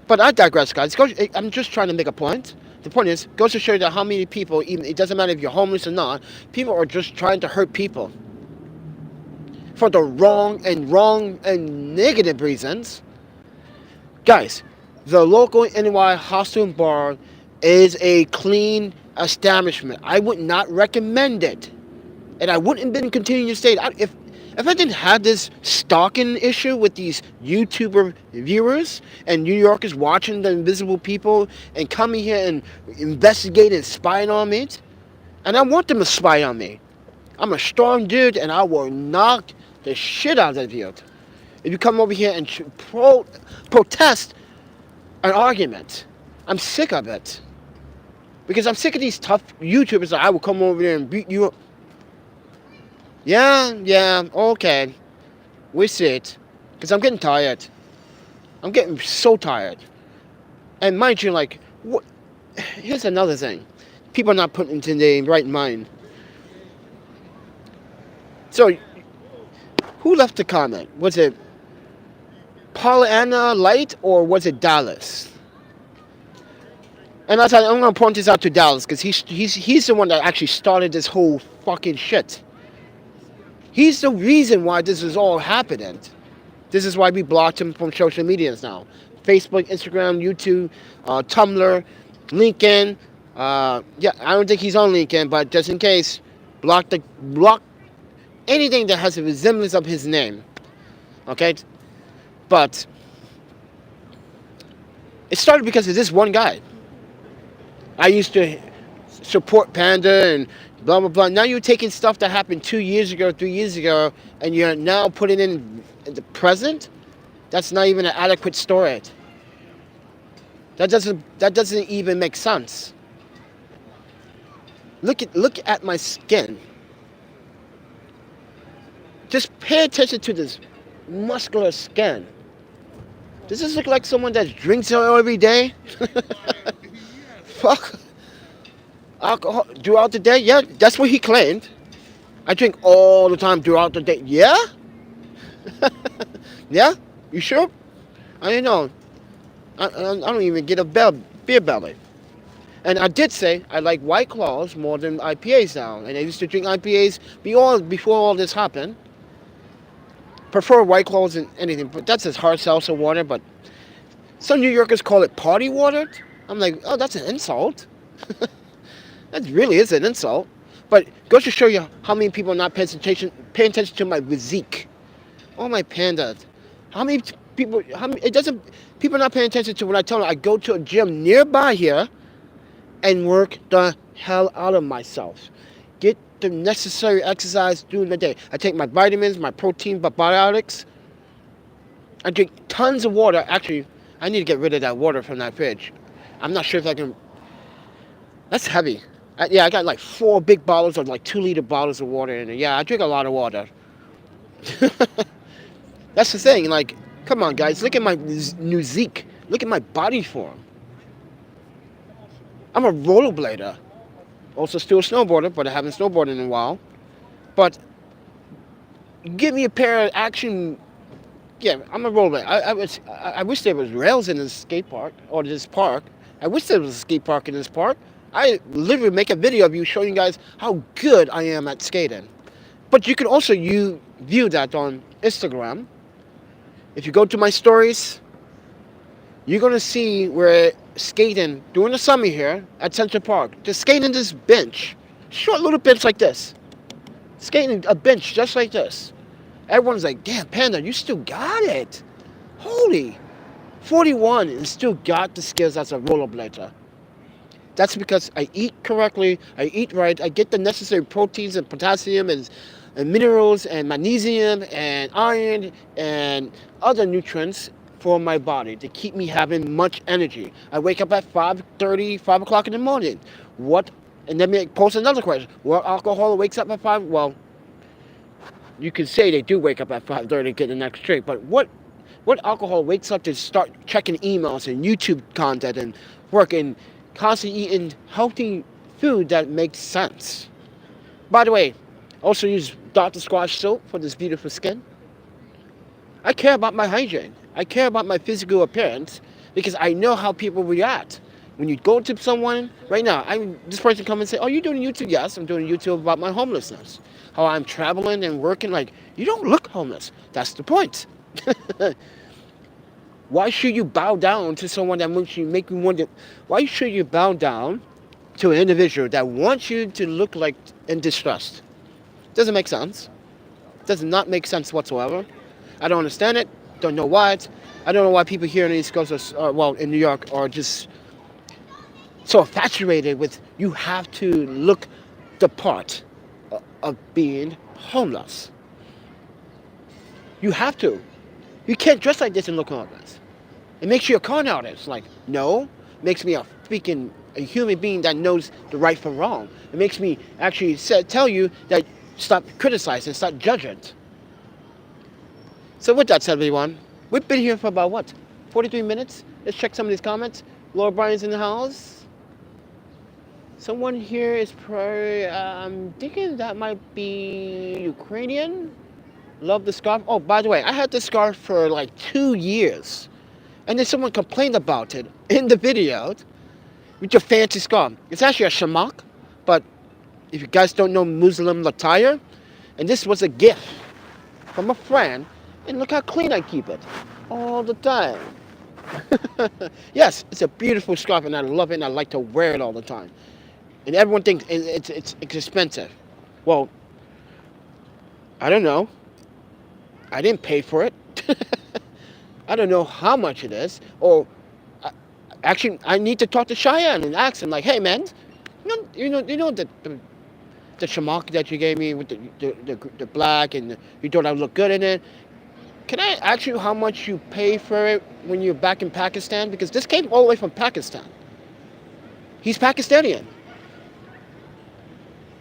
But I digress, guys. I'm just trying to make a point. The point is, goes to show you that how many people, even it doesn't matter if you're homeless or not, people are just trying to hurt people for the wrong and negative reasons. Guys, the local NY hostel and bar is a clean establishment. I would not recommend it, and I wouldn't been continuing to stay. If I didn't have this stalking issue with these YouTuber viewers and New Yorkers watching the invisible people and coming here and investigating and spying on me, and I want them to spy on me. I'm a strong dude and I will knock the shit out of you. If you come over here and protest an argument, I'm sick of it. Because I'm sick of these tough YouTubers that I will come over there and beat you up. Yeah, okay. We see it. Because I'm getting tired. I'm getting so tired. And mind you, like, here's another thing. People are not put into the right mind. So, who left the comment? Was it Pollyanna Light or was it Dallas? And I'm going to point this out to Dallas because he's the one that actually started this whole fucking shit. He's the reason why this is all happening. This is why we blocked him from social medias now. Facebook, Instagram, YouTube, Tumblr, LinkedIn. Yeah, I don't think he's on LinkedIn, but just in case, block anything that has a resemblance of his name. Okay? But it started because of this one guy. I used to support Panda and blah, blah, blah. Now you're taking stuff that happened 2 years ago, 3 years ago, and you're now putting it in the present? That's not even an adequate story. That doesn't even make sense. Look at my skin. Just pay attention to this muscular skin. Does this look like someone that drinks every day? Fuck. Alcohol throughout the day? Yeah, that's what he claimed. I drink all the time throughout the day. Yeah? Yeah? You sure? I don't know. I don't even get a beer belly. And I did say I like White Claws more than IPAs now. And I used to drink IPAs before all this happened. Prefer White Claws than anything. But that's just hard seltzer water. But some New Yorkers call it party water. I'm like, oh, that's an insult. That really is an insult. But goes to show you how many people are not paying attention to my physique. Oh, my pandas. How many people, people are not paying attention to when I tell them I go to a gym nearby here and work the hell out of myself. Get the necessary exercise during the day. I take my vitamins, my protein, probiotics. I drink tons of water. Actually, I need to get rid of that water from that fridge. I'm not sure if I can. That's heavy. Yeah, I got like 4 big bottles of like 2-liter bottles of water in it. Yeah, I drink a lot of water. That's the thing. Like, come on, guys. Look at my new Zeke. Look at my body form. I'm a rollerblader. Also still a snowboarder, but I haven't snowboarded in a while. But give me a pair of action. Yeah, I'm a rollerblader. I wish there was rails in this skate park or this park. I wish there was a skate park in this park. I literally make a video of you showing you guys how good I am at skating. But you can also view that on Instagram. If you go to my stories, you're gonna see where skating during the summer here at Central Park. Just skating this bench, short little bench like this. Skating a bench just like this. Everyone's like, damn, Panda, you still got it. Holy, 41 and still got the skills as a rollerblader. That's because I eat correctly, I eat right, I get the necessary proteins and potassium and minerals and magnesium and iron and other nutrients for my body to keep me having much energy. I wake up at 5:30, 5 o'clock in the morning. And then me pose another question. What alcohol wakes up at 5? Well, you can say they do wake up at 5:30 and get the next drink, but what alcohol wakes up to start checking emails and YouTube content and working, constantly eating healthy food that makes sense? By the way, also use Dr. Squash soap for this beautiful skin. I care about my hygiene. I care about my physical appearance because I know how people react. When you go to someone, right now, this person come and say, oh, you doing YouTube? Yes, I'm doing YouTube about my homelessness. How I'm traveling and working. Like, you don't look homeless. That's the point. Why should you bow down to someone that makes you wonder? Why should you bow down to an individual that wants you to look like in distress? Doesn't make sense. Does not make sense whatsoever. I don't understand it. Don't know why. I don't know why people here in the East Coast, in New York, are just so infatuated with you have to look the part of being homeless. You have to. You can't dress like this and look homeless. It makes you a con artist. Like, no. It makes me a human being that knows the right from wrong. It makes me actually tell you that stop criticizing, stop judging. So with that said, everyone, we've been here for about, 43 minutes? Let's check some of these comments. Laura Bryan's in the house. Someone here is probably, I'm thinking that might be Ukrainian. Love the scarf. Oh, by the way, I had this scarf for like 2 years. And then someone complained about it in the video with your fancy scarf. It's actually a shamak, but if you guys don't know Muslim attire, and this was a gift from a friend, and look how clean I keep it all the time. Yes, it's a beautiful scarf, and I love it, and I like to wear it all the time. And everyone thinks it's expensive. Well, I don't know. I didn't pay for it. I don't know how much it is. Or actually, I need to talk to Cheyenne and ask him, like, hey, man, you know the shamak that you gave me with the black, and you thought I would look good in it. Can I ask you how much you pay for it when you're back in Pakistan? Because this came all the way from Pakistan. He's Pakistani.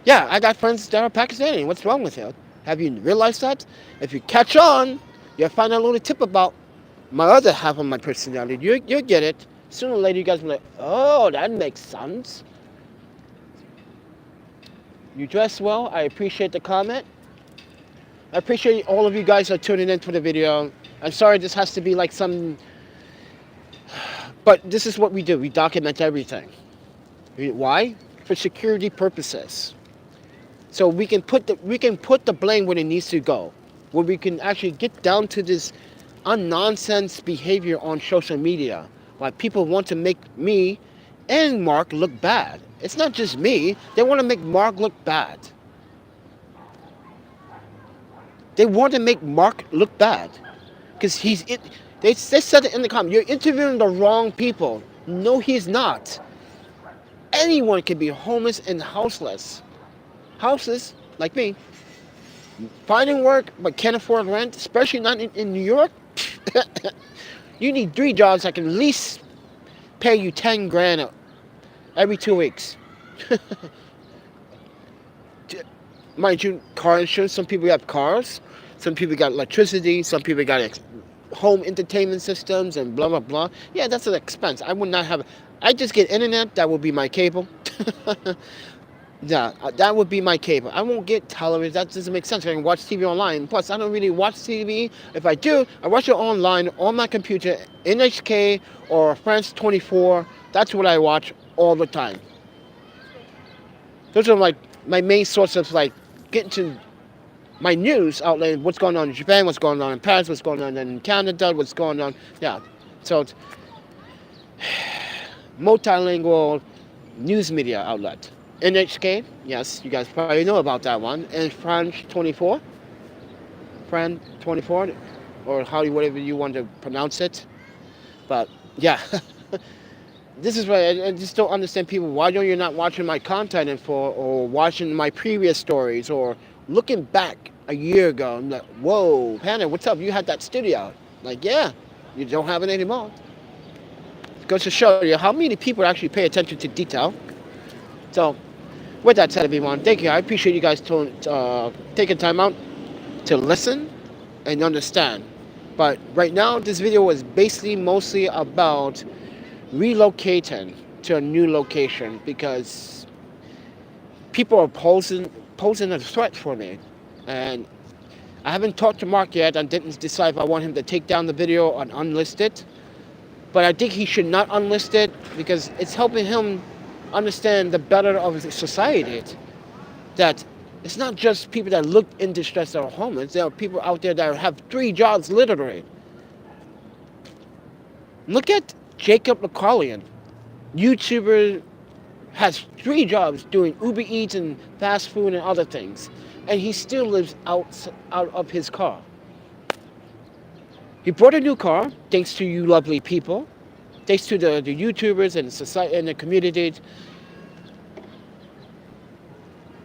Yeah, I got friends that are Pakistani. What's wrong with you? Have you realized that? If you catch on, you'll find out a little tip about my other half of my personality. You'll get it. Sooner or later, you guys will be like, oh, that makes sense. You dress well. I appreciate the comment. I appreciate all of you guys are tuning in for the video. I'm sorry this has to be like some, but this is what we do. We document everything. Why? For security purposes. So we can put the blame where it needs to go, where we can actually get down to this unnonsense behavior on social media. Why people want to make me and Mark look bad. It's not just me. They want to make Mark look bad. They want to make Mark look bad because they said it in the comment. You're interviewing the wrong people. No, he's not. Anyone can be homeless and houseless. Houseless, like me, finding work but can't afford rent, especially not in New York. You need 3 jobs that can at least pay you 10 grand every 2 weeks. Mind you, car insurance, some people have cars, some people got electricity, some people got home entertainment systems and blah, blah, blah. Yeah, that's an expense. I would not have, I just get internet, that would be my cable. Yeah, that would be my cable. I won't get television. That doesn't make sense. I can watch TV online. Plus, I don't really watch TV. If I do, I watch it online on my computer, NHK or France 24. That's what I watch all the time. Those are like my main source of like getting to my news outlet. What's going on in Japan? What's going on in Paris? What's going on in Canada? What's going on? Yeah. So, it's multilingual news media outlet. NHK, yes, you guys probably know about that one. And France 24, or whatever you want to pronounce it. But yeah, this is why I just don't understand people. Why don't you not watching my content info or watching my previous stories or looking back a year ago? I'm like, whoa, Panda, what's up? You had that studio. Like, yeah, you don't have it anymore. It goes to show you how many people actually pay attention to detail. So, with that said, everyone, thank you. I appreciate you guys taking time out to listen and understand. But right now, this video was basically mostly about relocating to a new location because people are posing a threat for me. And I haven't talked to Mark yet. I didn't decide if I want him to take down the video and unlist it. But I think he should not unlist it because it's helping him understand the better of society, that it's not just people that look in distress that are homeless. There are people out there that have 3 jobs literally. Look at Jacob LaCarlian, YouTuber, has 3 jobs doing Uber Eats and fast food and other things, and he still lives out of his car. He bought a new car thanks to you lovely people. Thanks to the YouTubers and society and the community.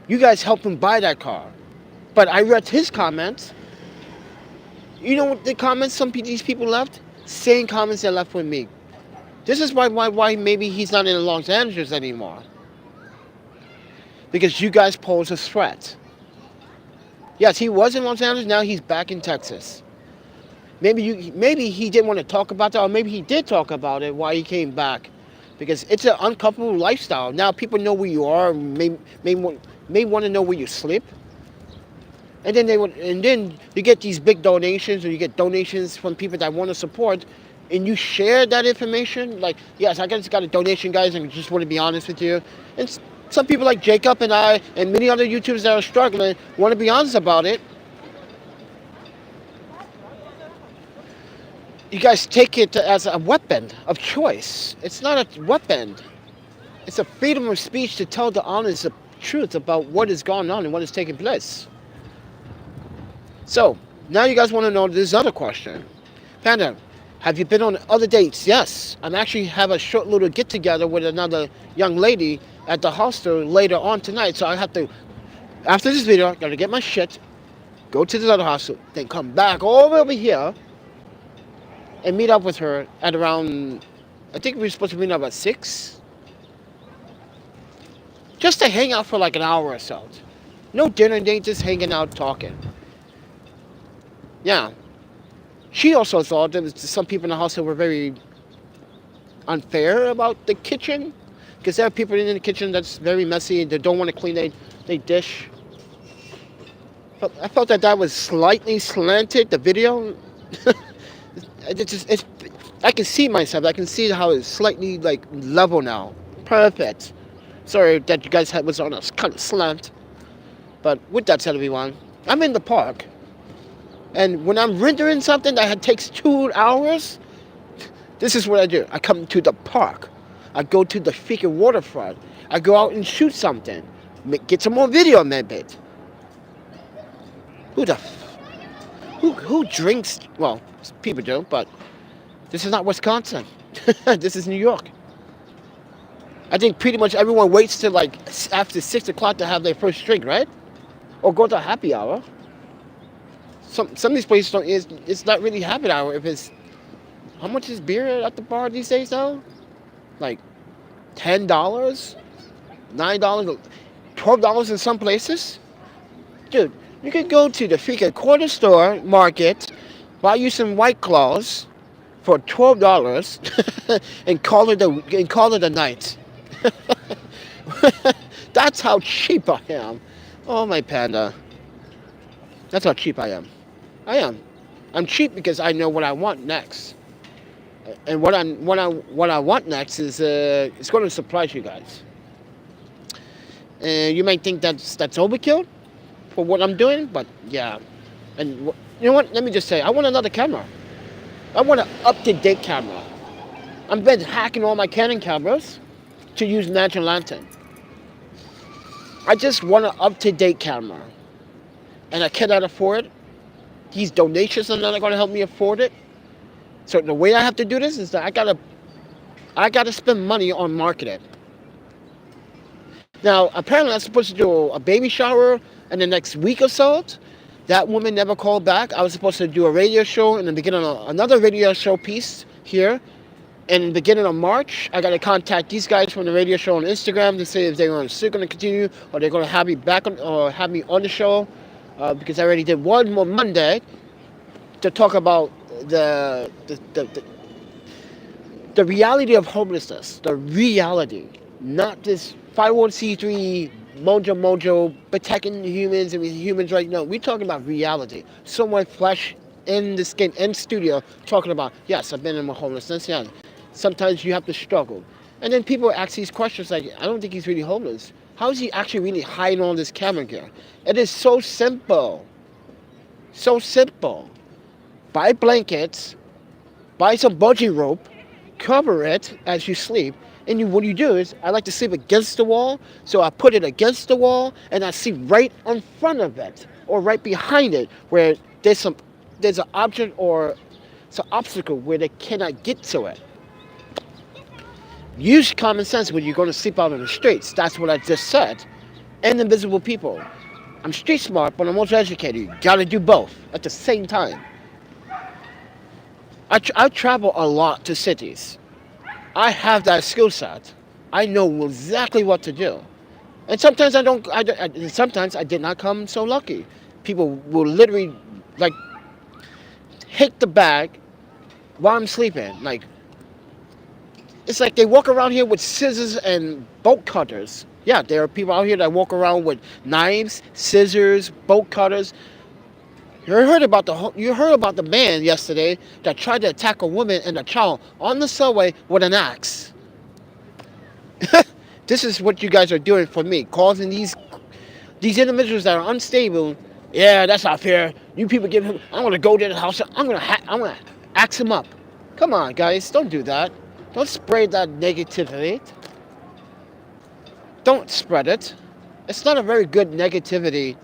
You guys helped him buy that car. But I read his comments. You know what the comments these people left? Same comments they left with me. This is why maybe he's not in Los Angeles anymore. Because you guys pose a threat. Yes, he was in Los Angeles, now he's back in Texas. Maybe he didn't want to talk about that, or maybe he did talk about it while he came back, because it's an uncomfortable lifestyle. Now people know where you are, may want to know where you sleep, and then you get these big donations, or you get donations from people that want to support, and you share that information. Like, yes, I just got a donation, guys, and I just want to be honest with you. And some people like Jacob and I, and many other YouTubers that are struggling, want to be honest about it. You guys take it as a weapon of choice. It's not a weapon. It's a freedom of speech to tell the honest truth about what is going on and what is taking place. So, now you guys want to know this other question. Panda, have you been on other dates? Yes. I'm actually have a short little get-together with another young lady at the hostel later on tonight. So I have to, after this video, I got to get my shit, go to this other hostel, then come back all over here, and meet up with her at around, I think we were supposed to meet up at 6. Just to hang out for like an hour or so. No dinner date, just hanging out, talking. Yeah. She also thought that some people in the house were very unfair about the kitchen. Because there are people in the kitchen that's very messy and they don't want to clean it. They dish. But I felt that was slightly slanted. The video. It's. I can see myself. I can see how it's slightly like level now. Perfect. Sorry that you guys had was on a kind of slant. But with that said, everyone, I'm in the park, and when I'm rendering something that takes 2 hours, this is what I do. I come to the park. I go to the freaking waterfront. I go out and shoot something. Get some more video, maybe. Who the who drinks? Well, people do, but this is not Wisconsin. This is New York. I think pretty much everyone waits till like after 6 o'clock to have their first drink, right? Or go to happy hour. Some of these places don't. It's not really happy hour if it's. How much is beer at the bar these days now? Like $10, $9, $12 in some places. Dude, you could go to the freaking corner store market, buy you some White Claws for $12, and call it a night. That's how cheap I am. Oh my panda. That's how cheap I am. I am. I'm cheap because I know what I want next. And what I want next is it's going to surprise you guys. And you might think that's overkill for what I'm doing, but yeah. And you know what? Let me just say, I want another camera. I want an up-to-date camera. I've been hacking all my Canon cameras to use natural lantern. I just want an up-to-date camera, and I cannot afford it. These donations are not going to help me afford it. So the way I have to do this is that I gotta spend money on marketing. Now, apparently, I'm supposed to do a baby shower in the next week or so. That woman never called back. I was supposed to do a radio show in the beginning of another radio show piece here. And in the beginning of March, I got to contact these guys from the radio show on Instagram to say if they're still going to continue or they're going to have me back on, or have me on the show. Because I already did one more Monday to talk about the reality of homelessness. The reality. Not this 501c3 mojo protecting humans and humans right now. We're talking about reality. Someone flesh in the skin in studio talking about, yes, I've been in my homelessness. Yeah, sometimes you have to struggle. And then people ask these questions like, I don't think he's really homeless. How is he actually really hiding all this camera gear? It is so simple. So simple. Buy blankets, buy some bungee rope, cover it as you sleep. And what you do is, I like to sleep against the wall, so I put it against the wall, and I sleep right in front of it, or right behind it, where there's an object or it's an obstacle where they cannot get to it. Use common sense when you're going to sleep out on the streets. That's what I just said. And invisible people. I'm street smart, but I'm also educated. You got to do both at the same time. I travel a lot to cities. I have that skill set. I know exactly what to do. And sometimes sometimes I did not come so lucky. People will literally like hit the bag while I'm sleeping. Like, it's like they walk around here with scissors and bolt cutters. Yeah, there are people out here that walk around with knives, scissors, bolt cutters. You heard about the man yesterday that tried to attack a woman and a child on the subway with an axe. This is what you guys are doing for me, causing these individuals that are unstable. Yeah, that's not fair. You people give him. I'm gonna go to the house. I'm gonna axe him up. Come on, guys, don't do that. Don't spread that negativity. Don't spread it. It's not a very good negativity.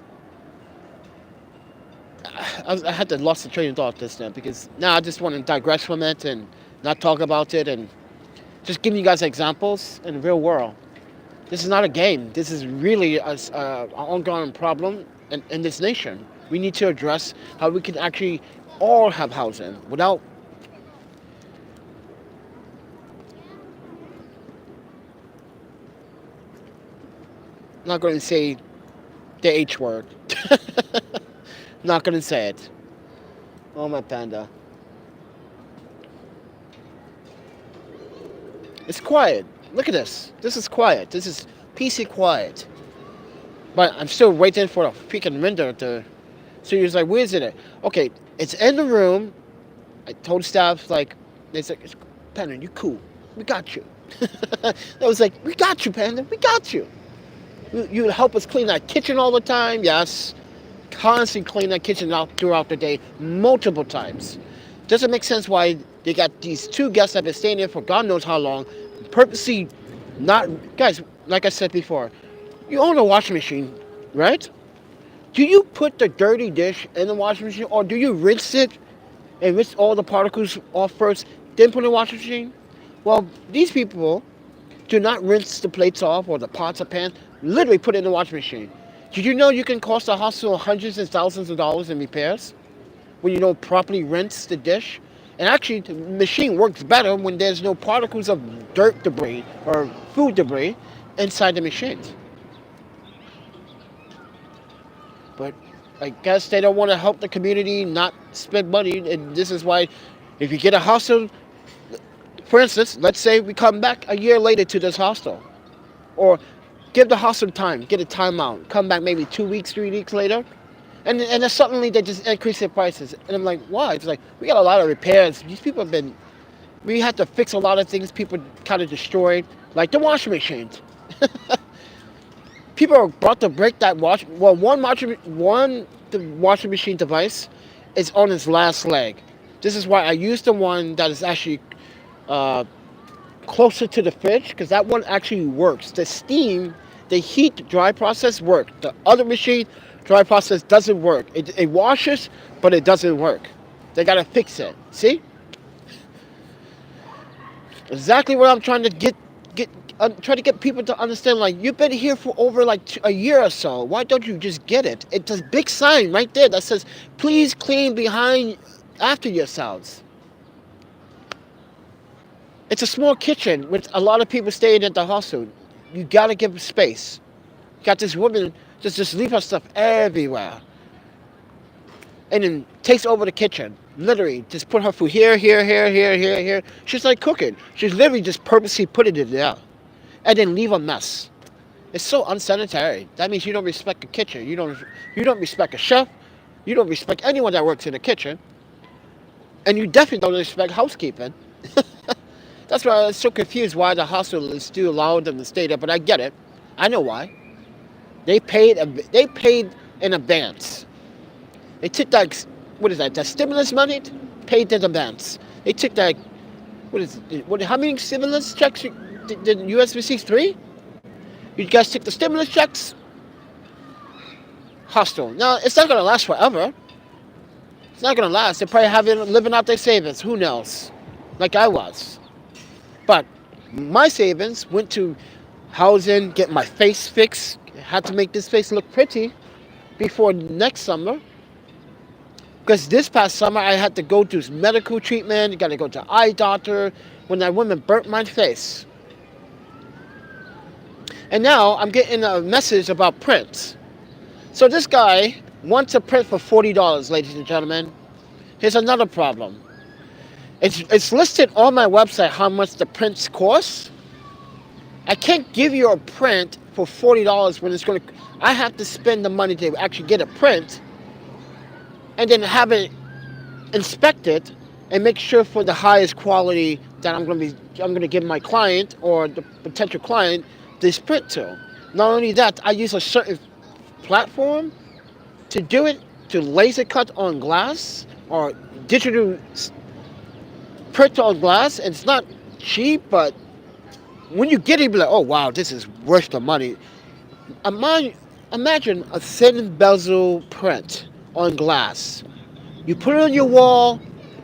I had to lost the train of thought this time because now I just want to digress from it and not talk about it and just giving you guys examples in the real world. This is not a game. This is really an ongoing problem in this nation. We need to address how we can actually all have housing without. I'm not going to say the H word. Not going to say it. Oh, my panda. It's quiet. Look at this. This is quiet. This is peacefully quiet. But I'm still waiting for the freaking window to. So he was like, "Where is it at?" Okay, it's in the room. I told staff like, they said, "Panda, you cool? We got you." I was like, "We got you, Panda. We got you. You help us clean that kitchen all the time." Yes, constantly clean that kitchen out throughout the day, multiple times. Doesn't make sense why they got these two guests that have been staying there for God knows how long, purposely not. Guys, like I said before, you own a washing machine, right? Do you put the dirty dish in the washing machine, or do you rinse it and rinse all the particles off first, then put it in the washing machine? Well, these people do not rinse the plates off or the pots or pans. Literally put it in the washing machine. Did you know you can cost a hospital hundreds and thousands of dollars in repairs when you don't properly rinse the dish? And actually, the machine works better when there's no particles of dirt debris or food debris inside the machines. But I guess they don't want to help the community not spend money, and this is why, if you get a hostel, for instance, let's say we come back a year later to this hostel, or give the hostel time, get a timeout, come back maybe 2 weeks, 3 weeks later, and then suddenly they just increase their prices, and I'm like, why? It's like we got a lot of repairs. These people have been, we had to fix a lot of things people kind of destroyed, like the washing machines. People are about to break that the washing machine device is on its last leg. This is why I use the one that is actually uh, closer to the fridge, because that one actually works. The steam, the heat dry process works. The other machine dry process doesn't work. It washes, but it doesn't work. They gotta fix it. See? Exactly what I'm trying to try to get people to understand. Like, you've been here for over like a year or so. Why don't you just get it? It's a big sign right there that says, "Please clean behind after yourselves." It's a small kitchen with a lot of people staying at the hostel. You gotta give space. You got this woman just leave her stuff everywhere, and then takes over the kitchen. Literally, just put her food here, here, here, here, here, here. She's like cooking. She's literally just purposely putting it there, and then leave a mess. It's so unsanitary. That means you don't respect the kitchen. You don't respect a chef. You don't respect anyone that works in the kitchen, and you definitely don't respect housekeeping. That's why I was so confused why the hostel is still allowing them to stay there. But I get it. I know why. They paid. They paid in advance. They took that. What is that? That stimulus money? Paid in advance. They took that. What is it? How many stimulus checks did the U.S. receive? 3? You guys took the stimulus checks. Hostel. Now it's not gonna last forever. It's not gonna last. They're probably living out their savings. Who knows? Like I was. But my savings went to housing, get my face fixed. Had to make this face look pretty before next summer. Because this past summer I had to go to medical treatment. Got to go to eye doctor when that woman burnt my face. And now I'm getting a message about prints. So this guy wants a print for $40, ladies and gentlemen. Here's another problem. It's listed on my website how much the prints cost. I can't give you a print for $40 when I have to spend the money to actually get a print and then have it inspected and make sure for the highest quality that I'm going to give my client or the potential client this print to. Not only that, I use a certain platform to do it, to laser cut on glass or digital print on glass, and it's not cheap, but when you get it, you'll be like, oh wow, this is worth the money. Imagine a thin bezel print on glass. You put it on your wall,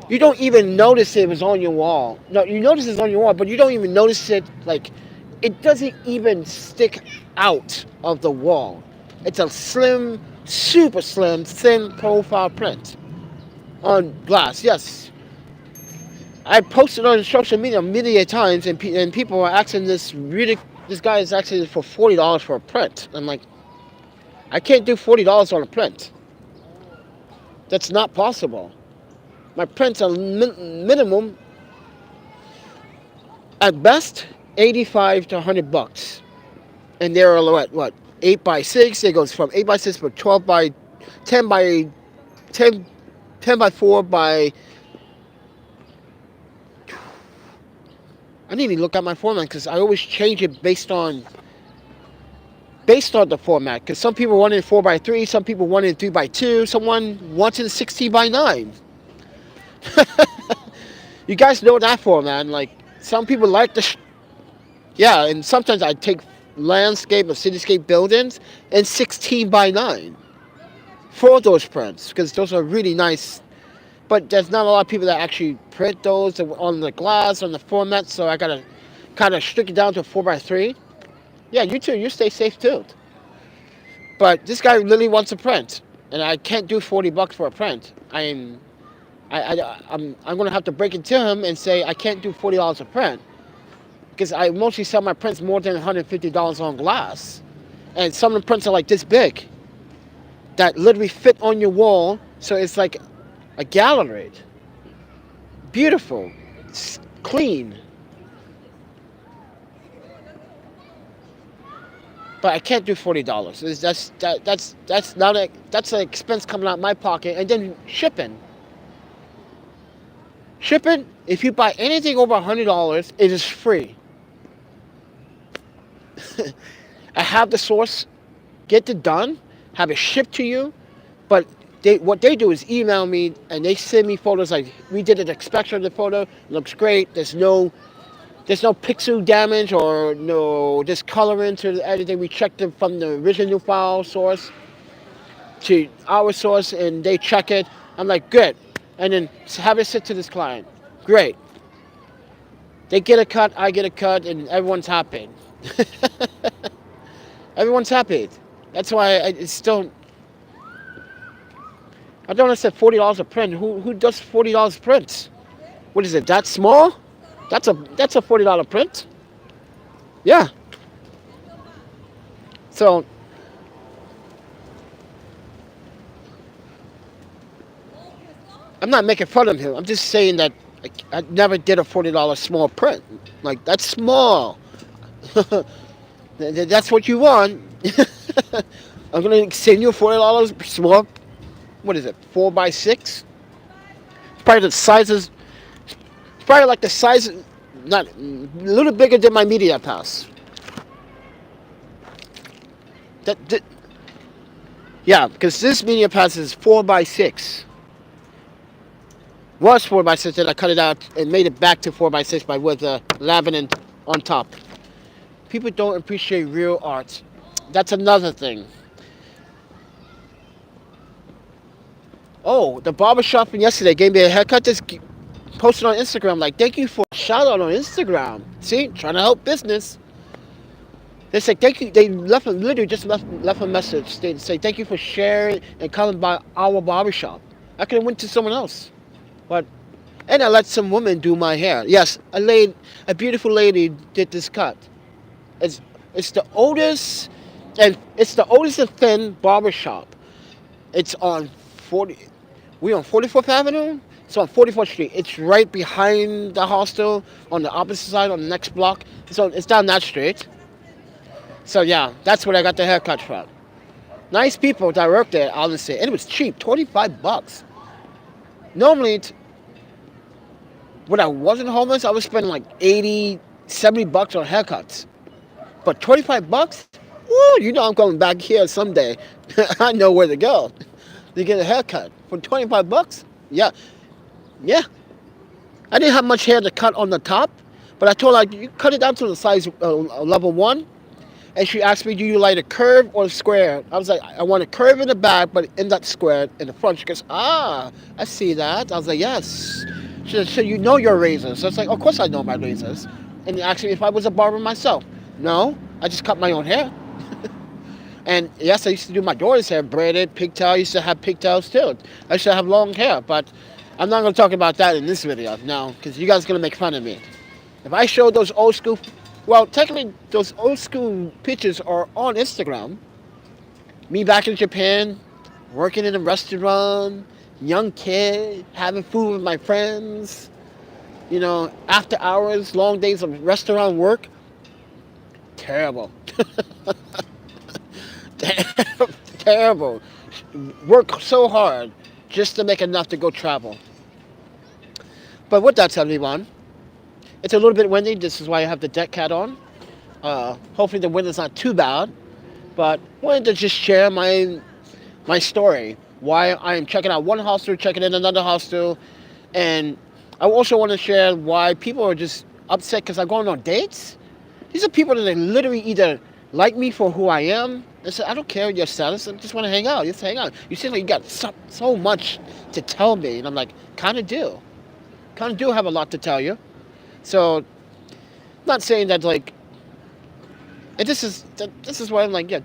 you don't even notice it was on your wall. No, you notice it's on your wall, but you don't even notice it, like, it doesn't even stick out of the wall. It's a slim, super slim, thin profile print on glass, yes. I posted on social media many times, and people are asking this guy is asking for $40 for a print. I'm like, I can't do $40 on a print. That's not possible. My prints are minimum, at best, $85 to $100, and they're at what 8x6. It goes from 8x6 to 12 by 10 by 10, 10 by 4 by. I need to look at my format because I always change it based on the format. Because some people want it 4x3, some people want it 3x2, someone wants it 16x9. You guys know that format. Like some people like yeah, and sometimes I take landscape or cityscape buildings and 16x9 for those prints because those are really nice. But there's not a lot of people that actually print those on the glass, on the format, so I gotta kind of strict it down to 4x3. Yeah, you too, you stay safe too. But this guy literally wants a print, and I can't do $40 for a print. I'm gonna have to break it to him and say I can't do $40 a print because I mostly sell my prints more than $150 on glass, and some of the prints are like this big that literally fit on your wall, so it's like a gallery. Beautiful, it's clean. But I can't do $40. That's not that's an expense coming out of my pocket, and then shipping. Shipping. If you buy anything over $100, it is free. I have the source, get it done, have it shipped to you, but what they do is email me and they send me photos like we did an inspection of the photo. It looks great. There's no pixel damage or no discoloring to the editing. We checked it from the original file source to our source, and they check it. I'm like, good. And then have it sent to this client. Great. They get a cut, I get a cut, and everyone's happy. Everyone's happy. That's why it's still. I don't understand $40 a print. Who does $40 prints? What is it? That small? That's a $40 print. Yeah. So I'm not making fun of him. I'm just saying that I never did a $40 small print. Like that's small. That's what you want. I'm gonna send you a $40 small. What is it? 4x6. Probably the sizes. Probably like the size, not a little bigger than my media pass. Yeah, because this media pass is 4x6. Was 4x6, then I cut it out and made it back to 4x6 by with a laminate on top. People don't appreciate real art. That's another thing. Oh, the barbershop from yesterday gave me a haircut. Just posted on Instagram. Like, thank you for a shout out on Instagram. See, trying to help business. They say thank you. They literally just left a message. They say thank you for sharing and coming by our barbershop. I could have went to someone else, but and I let some woman do my hair. Yes, a beautiful lady did this cut. It's the oldest, and it's the oldest and thin barbershop. It's on 40. We on 44th Avenue. It's on 44th Street. It's right behind the hostel on the opposite side on the next block. It's down that street. So yeah, that's where I got the haircut from. Nice people that worked there, honestly, and it was cheap, $25. Normally, when I wasn't homeless, I was spending like $80, $70 on haircuts. But $25? Woo, you know I'm going back here someday. I know where to go to get a haircut for $25. Yeah. I didn't have much hair to cut on the top, but I told her you cut it down to the size level 1. And she asked me, do you like a curve or a square? I was like, I want a curve in the back, but in that square in the front. She goes, I see that. I was like, yes. She said, so you know your razors? So I was like, of course I know my razors. And he asked me if I was a barber myself. No, I just cut my own hair. And yes, I used to do my daughter's hair, braided, pigtail. I used to have pigtails too. I used to have long hair, but I'm not going to talk about that in this video, no, because you guys are going to make fun of me. If I show those old school, well, technically those old school pictures are on Instagram. Me back in Japan, working in a restaurant, young kid, having food with my friends, after hours, long days of restaurant work. Terrible. Terrible. Work so hard just to make enough to go travel. But with that said, everyone, it's a little bit windy. This is why I have the deck cat on. Hopefully the wind is not too bad. But wanted to just share my story. Why I am checking out one hostel, checking in another hostel, and I also want to share why people are just upset because I'm going on dates. These are people that they literally either like me for who I am. They say, I don't care your status. I just want to hang out. Just hang out. You seem like you got so much to tell me. And I'm like, kind of do. Kind of do have a lot to tell you. So, not saying that, like, and this is why I'm like, yeah.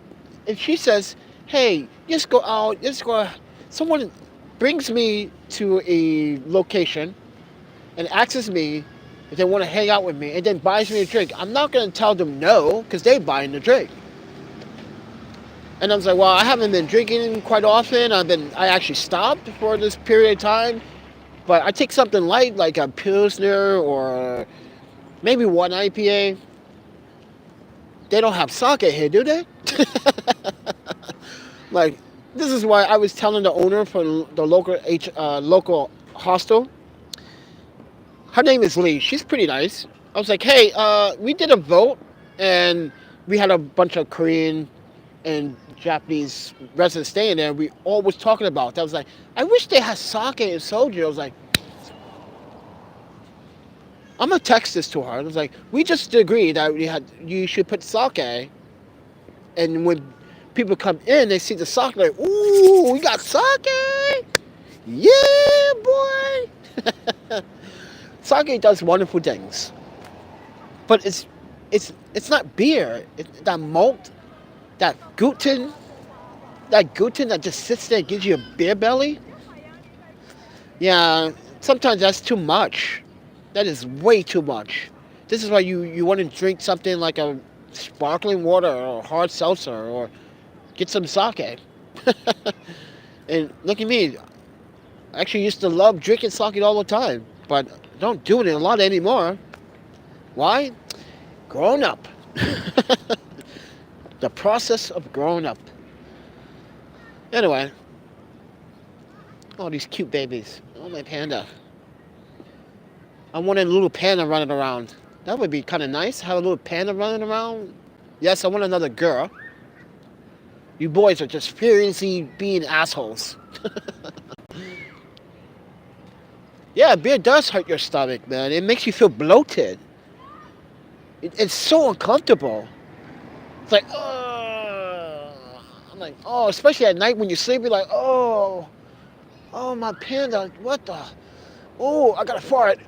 If she says, hey, just go out, just go, someone brings me to a location and asks me if they want to hang out with me and then buys me a drink, I'm not going to tell them no because they buying the drink. And I was like, well, I haven't been drinking quite often. I actually stopped for this period of time. But I take something light like a Pilsner or maybe one IPA. They don't have sake here, do they? Like, this is why I was telling the owner from the local hostel. Her name is Lee. She's pretty nice. I was like, hey, we did a vote, and we had a bunch of Korean and Japanese residents staying there. We all was talking about that. I was like, I wish they had sake and soju. I was like, I'm gonna text this to her. I was like, we just agreed that you should put sake, and when people come in, they see the sake, like, ooh, we got sake, yeah, boy. Sake does wonderful things, but it's not beer. That malt, that gluten that just sits there and gives you a beer belly. Yeah, sometimes that's too much. That is way too much. This is why you want to drink something like a sparkling water or hard seltzer or get some sake. And look at me. I actually used to love drinking sake all the time, but don't do it a lot anymore. Why? Growing up. The process of growing up. Anyway, all these cute babies. Oh, my panda. I want a little panda running around. That would be kind of nice. Have a little panda running around. Yes, I want another girl. You boys are just furiously being assholes. Yeah, beer does hurt your stomach, man. It makes you feel bloated. It's so uncomfortable. It's like, oh. I'm like, oh, especially at night when you sleep, you're like, oh, my panda, what the? Oh, I gotta fart.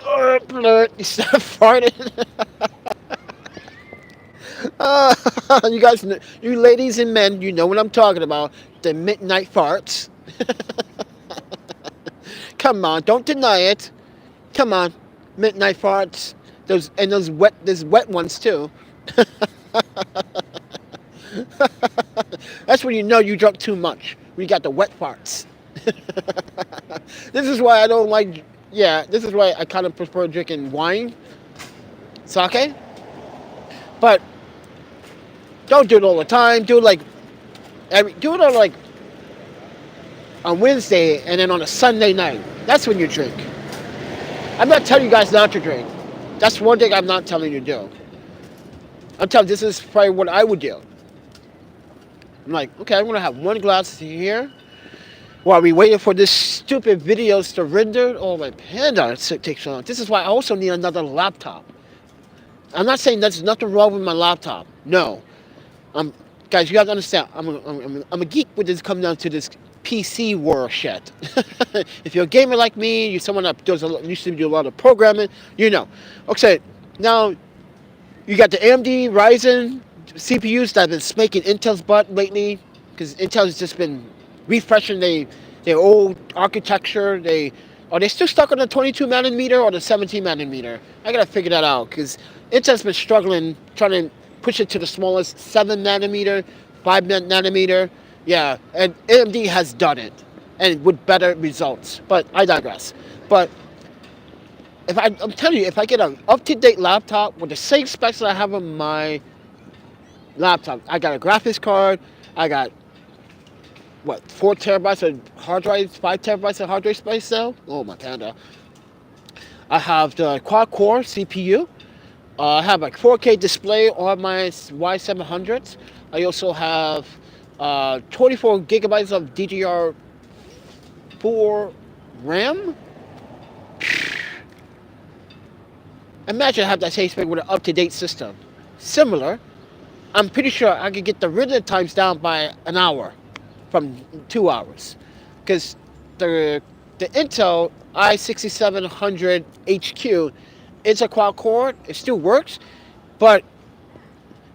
You start farting. You guys, you ladies and men, you know what I'm talking about. The midnight farts. Come on, don't deny it. Come on, midnight farts. There's wet ones too. That's when you know you drunk too much. We got the wet farts. This is why I don't like. Yeah, this is why I kind of prefer drinking wine, sake. But don't do it all the time. Do it on Wednesday and then on a Sunday night. That's when you drink. I'm not telling you guys not to drink. That's one thing I'm not telling you to do. I'm telling you, this is probably what I would do. I'm like, okay, I'm gonna have one glass here while we waiting for this stupid videos to render. Oh, my panda, it takes so long. This is why I also need another laptop. I'm not saying there's nothing wrong with my laptop. No. Guys, you gotta understand, I'm a geek when this comes down to this PC world shit. If you're a gamer like me, you're someone that used to do a lot of programming, you know. Okay, now you got the AMD Ryzen CPUs that have been smaking Intel's butt lately, because Intel has just been refreshing their old architecture. Are they still stuck on the 22 nanometer or the 17 nanometer? I gotta figure that out, because Intel's been struggling trying to push it to the smallest 7 nanometer, 5 nanometer. Yeah, and AMD has done it, and with better results. But I digress. But I'm telling you, if I get an up-to-date laptop with the same specs that I have on my laptop, I got a graphics card, I got what, 4 terabytes of hard drive, 5 terabytes of hard drive space now. Oh my Panda. I have the quad core CPU. I have a 4K display on my Y700s. I also have 24 gigabytes of DDR4 RAM. Imagine I have that same spec with an up-to-date system. Similar, I'm pretty sure I could get the render times down by an hour from 2 hours. Because the Intel i6700 HQ is a quad core. It still works, but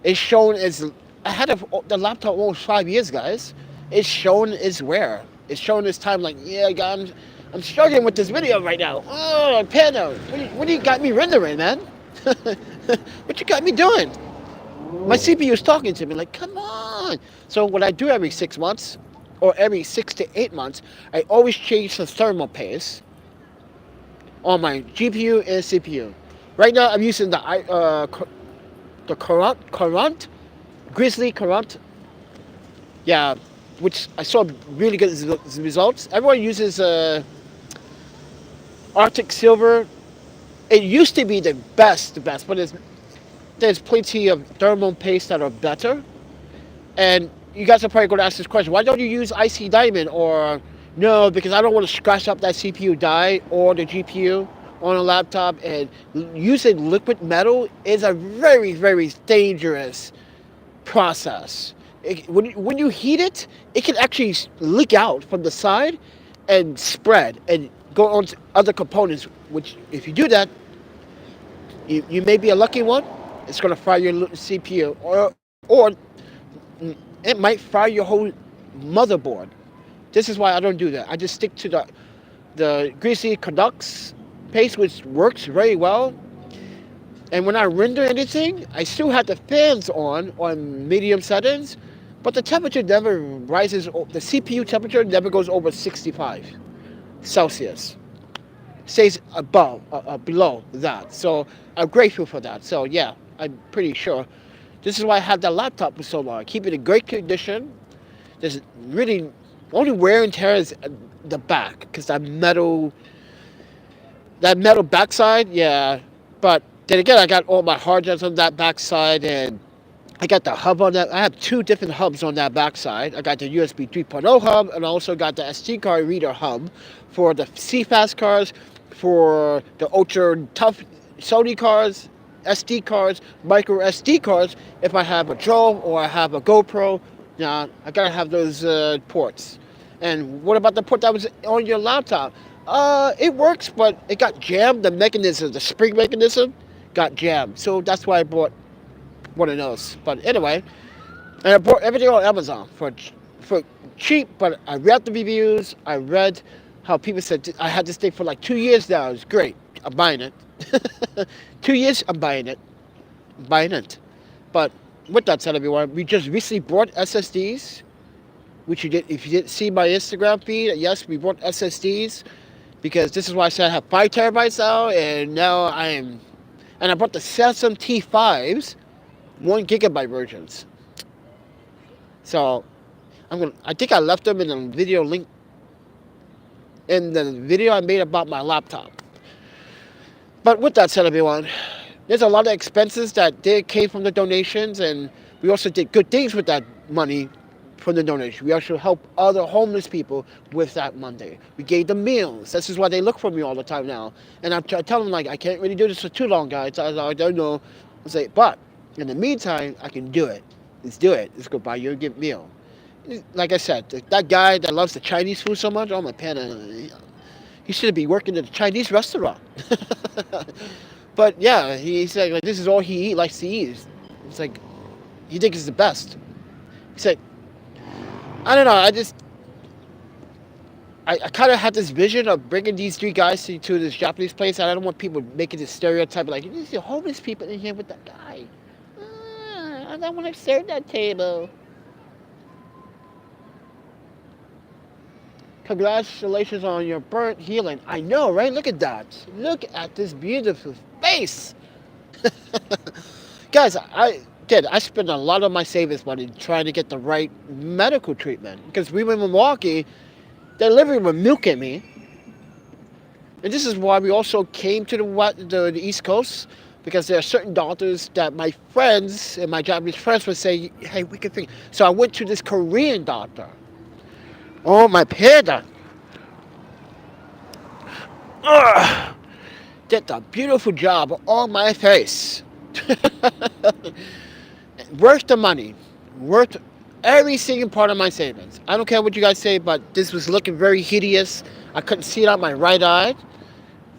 it's shown as I had the laptop almost 5 years, guys. It's shown as wear. It's shown as time like, yeah, God, I'm struggling with this video right now. Oh, Panda, what do you got me rendering, man? What you got me doing? My CPU is talking to me like, come on. So what I do every 6 months, or every 6 to 8 months, I always change the thermal paste on my GPU and CPU. Right now, I'm using the current Grizzly current. Yeah, which I saw really good results. Everyone uses Arctic Silver. It used to be the best, but there's plenty of thermal paste that are better. And you guys are probably going to ask this question: why don't you use IC Diamond? Or no, because I don't want to scratch up that CPU die or the GPU on a laptop. And using liquid metal is a very, very dangerous process. When you heat it, it can actually leak out from the side and spread and go on to other components. Which, if you do that, you may be a lucky one. It's going to fry your CPU, or it might fry your whole motherboard. This is why I don't do that. I just stick to the greasy conducts paste, which works very well. And when I render anything, I still have the fans on medium settings, but the temperature never rises. The CPU temperature never goes over 65 Celsius. Stays below that. So I'm grateful for that. So yeah, I'm pretty sure. This is why I had that laptop for so long. I keep it in great condition. There's really only wear and tear is the back, because that metal backside, yeah. But then again, I got all my hard drives on that backside, and I got the hub on that. I have 2 different hubs on that backside. I got the USB 3.0 hub, and I also got the SD card reader hub for the CFast cards, for the ultra tough Sony cards, SD cards, micro SD cards. If I have a drone or I have a GoPro, yeah, I gotta have those ports. And what about the port that was on your laptop? It works, but it got jammed. The mechanism, the spring mechanism, got jammed. So that's why I bought one of those. But anyway, and I bought everything on Amazon for cheap. But I read the reviews. I read how people said I had this thing for like 2 years now. It's great. I'm buying it. 2 years, I'm buying it. But with that said, everyone, we just recently bought SSDs. Which you did, if you didn't see my Instagram feed, yes, we bought SSDs, because this is why I said I have 5 terabytes now, and I bought the Samsung T5s, 1 gigabyte versions. So I think I left them in the video link, in the video I made about my laptop. But with that said, everyone, there's a lot of expenses that came from the donations, and we also did good things with that money from the donation. We also help other homeless people with that money. We gave them meals. This is why they look for me all the time now. And I tell them, like, I can't really do this for too long, guys. I don't know. I say, but in the meantime, I can do it. Let's do it. Let's go buy you a good meal. Like I said, that guy that loves the Chinese food so much, oh my Panda, he should be working at a Chinese restaurant. But yeah, he's like, this is all he likes to eat. It's like, he thinks it's the best. He's like, I don't know. I kind of had this vision of bringing these 3 guys to this Japanese place, and I don't want people making this stereotype like, you see homeless people in here with that guy. I don't want to serve that table. Congratulations on your burnt healing. I know, right? Look at that. Look at this beautiful face. Guys, did. I spent a lot of my savings money trying to get the right medical treatment. Because we were in Milwaukee, they literally were milking me. And this is why we also came to the East Coast, because there are certain doctors that my friends and my Japanese friends would say, hey, we can think. So I went to this Korean doctor. Oh, my panda. Ugh. Did a beautiful job on my face. Worth the money. Worth every single part of my savings. I don't care what you guys say, but this was looking very hideous. I couldn't see it out my right eye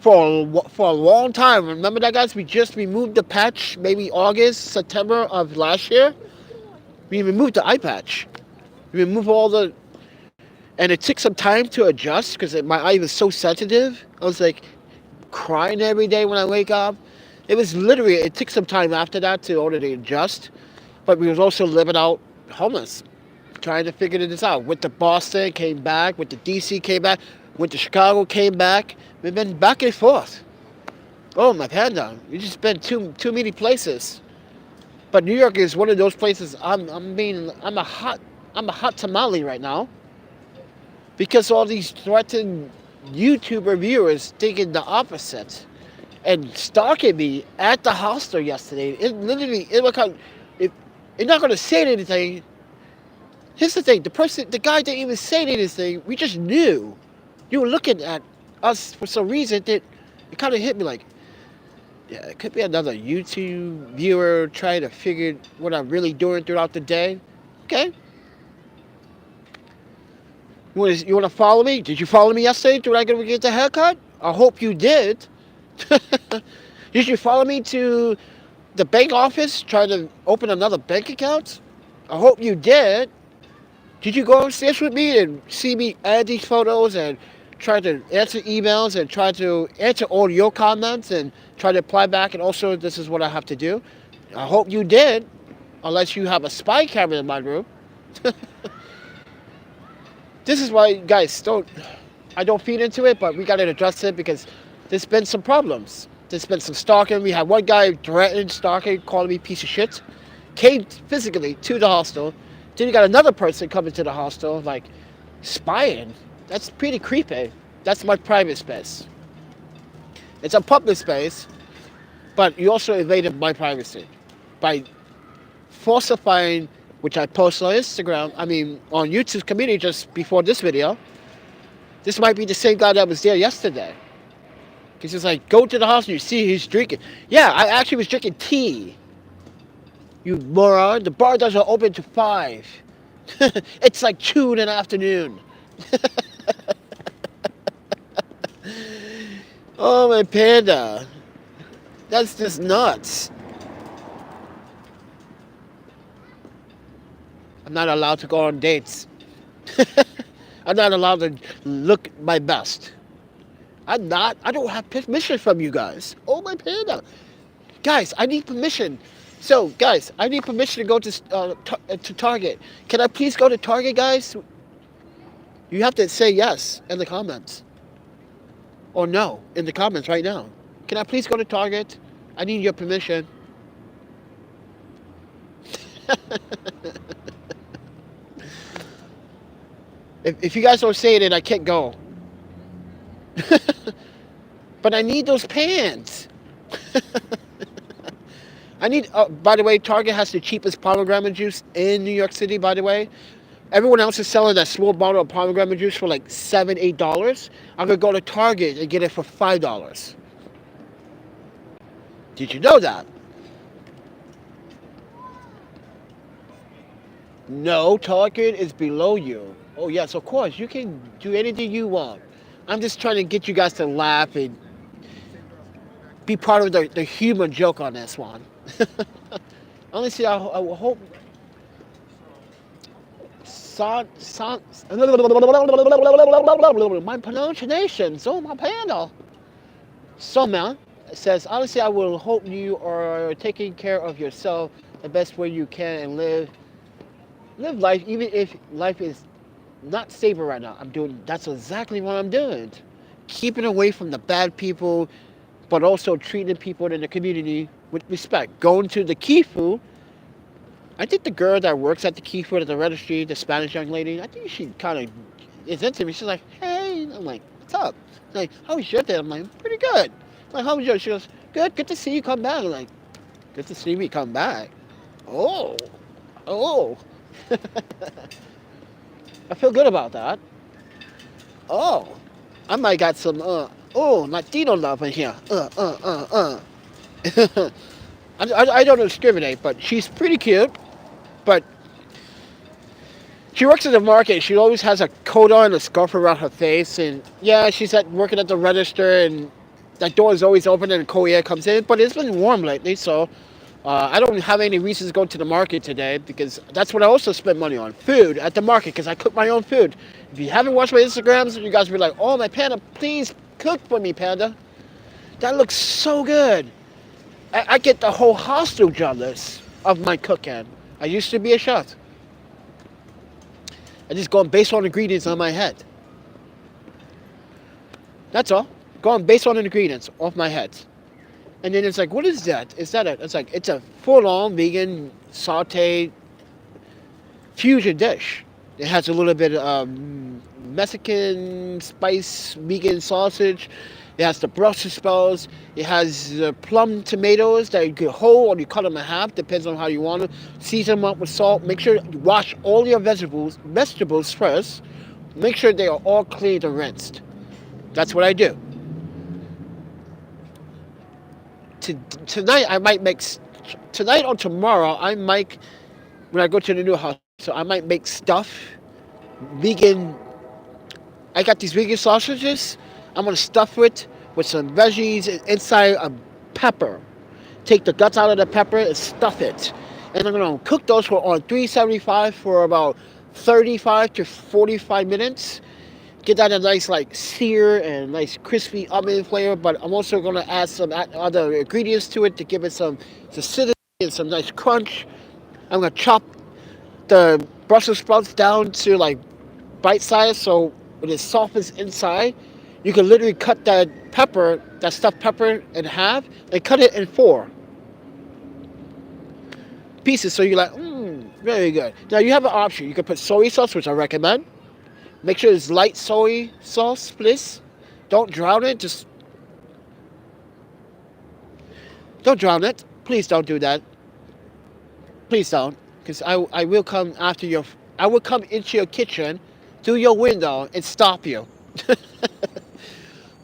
for a long time. Remember that, guys? We just removed the patch, maybe August, September of last year. We removed the eye patch. We removed all the, and it took some time to adjust because my eye was so sensitive. I was like crying every day when I wake up. It was literally, it took some time after that to already adjust. But we was also living out homeless, trying to figure this out. Went to Boston, came back. Went to DC, came back. Went to Chicago, came back. We've been back and forth. Oh, my panda. We just been too many places. But New York is one of those places. I'm a hot tamale right now, because all these threatened YouTube reviewers thinking the opposite and stalking me at the hostel yesterday. It literally, it looked like, if you're not gonna say anything. Here's the thing: the guy didn't even say anything. We just knew. You were looking at us for some reason that it kind of hit me like, yeah, it could be another YouTube viewer trying to figure what I'm really doing throughout the day. Okay. You want to follow me? Did you follow me yesterday? Did I go get the haircut? I hope you did. Did you follow me to the bank office trying to open another bank account? I hope you did. Did you go upstairs with me and see me add these photos and try to answer emails and try to answer all your comments and try to reply back, and also this is what I have to do? I hope you did, unless you have a spy camera in my room. This is why, guys, I don't feed into it, but we got to address it because there's been some problems. There's been some stalking. We had one guy threatened stalking, calling me piece of shit. Came physically to the hostel. Then you got another person coming to the hostel, like, spying. That's pretty creepy. That's my private space. It's a public space, but you also invaded my privacy by falsifying, which I posted on Instagram, on YouTube's community just before this video. This might be the same guy that was there yesterday. Because he's like, go to the house and you see he's drinking. Yeah, I actually was drinking tea. You moron. The bar doesn't open to 5. It's like 2 in the afternoon. Oh, my panda. That's just nuts. I'm not allowed to go on dates. I'm not allowed to look my best. I don't have permission from you guys. Oh, my panda. Guys, I need permission. So, guys, I need permission to go to Target. Can I please go to Target, guys? You have to say yes in the comments. Or no in the comments right now. Can I please go to Target? I need your permission. If you guys don't say it, then I can't go. But I need those pants. By the way, Target has the cheapest pomegranate juice in New York City, by the way. Everyone else is selling that small bottle of pomegranate juice for like $7, $8. I'm going to go to Target and get it for $5. Did you know that? No, Target is below you. Oh, yes, of course. You can do anything you want. I'm just trying to get you guys to laugh and be part of the humor joke on this one. Honestly, I hope... My pronunciations, oh, my panda. So, man, it says, honestly, I will hope you are taking care of yourself the best way you can and live life, even if life is not stable right now. That's exactly what I'm doing. Keeping away from the bad people, but also treating people in the community with respect. Going to the Kifu I think the girl that works at the key foot at the registry, the Spanish young lady, I think she kind of is into me. She's like, hey. I'm like, what's up? She's like, how was your day? I'm like, pretty good. I'm like, how was yours? She goes, good to see you come back. I'm like, good to see me come back. Oh. Oh. I feel good about that. Oh. I might got some, Latino love in here. I don't discriminate, but she's pretty cute. But she works at the market. She always has a coat on and a scarf around her face. And yeah, she's working at the register, and that door is always open and cold air comes in. But it's been warm lately, so I don't have any reasons to go to the market today, because that's what I also spend money on. Food at the market, because I cook my own food. If you haven't watched my Instagrams, you guys will be like, oh, my Panda, please cook for me, Panda. That looks so good. I get the whole hostel jealous of my cooking. I used to be a chef. I just go based on ingredients on my head. That's all. Going based on ingredients off my head. And then it's like, what is that? It's a full-on vegan sauteed fusion dish. It has a little bit of Mexican spice vegan sausage. It has the Brussels sprouts. It has plum tomatoes that you can whole or you cut them in half. Depends on how you want them. Season them up with salt. Make sure you wash all your vegetables first. Make sure they are all cleaned and rinsed. That's what I do. Tonight I might make. Tonight or tomorrow I might, when I go to the new house, so I might make stuff. Vegan. I got these vegan sausages. I'm gonna stuff it with some veggies inside a pepper. Take the guts out of the pepper and stuff it. And I'm gonna cook those on 375 for about 35 to 45 minutes. Get that a nice sear and nice crispy oven flavor. But I'm also gonna add some other ingredients to it to give it some acidity and some nice crunch. I'm gonna chop the Brussels sprouts down to bite size, so when it softens inside, you can literally cut that stuffed pepper in half and cut it in 4 pieces. So you're like, very good. Now you have an option. You can put soy sauce, which I recommend. Make sure it's light soy sauce, please. Don't drown it. Don't drown it. Please don't do that. Please don't, because I will come after I will come into your kitchen, through your window, and stop you.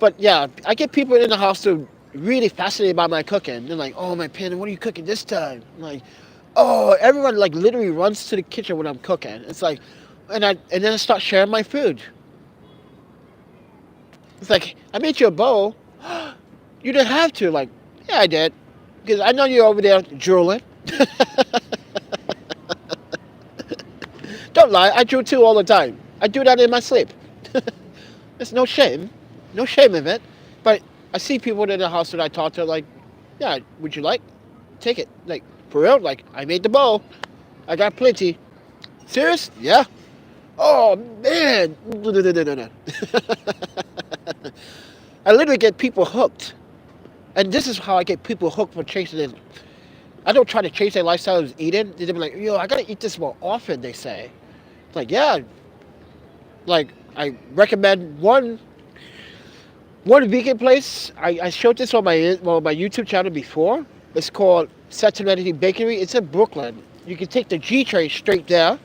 But yeah, I get people in the house who really fascinated by my cooking. They're like, oh, my Panda, what are you cooking this time? I'm like, oh, everyone literally runs to the kitchen when I'm cooking. It's like, and then I start sharing my food. It's like, I made you a bowl. You didn't have to. Yeah, I did. Because I know you're over there drooling. Don't lie, I drool too all the time. I do that in my sleep. There's no shame. No shame in it. But I see people in the house that I talk to, yeah, would you like? Take it. For real? I made the bowl. I got plenty. Serious? Yeah. Oh, man. I literally get people hooked. And this is how I get people hooked for chasing it. I don't try to change their lifestyle as eating. They'll be like, yo, I gotta eat this more often, they say. Yeah. I recommend one vegan place. I showed this on my YouTube channel before. It's called Serenity Bakery. It's in Brooklyn. You can take the G train straight there.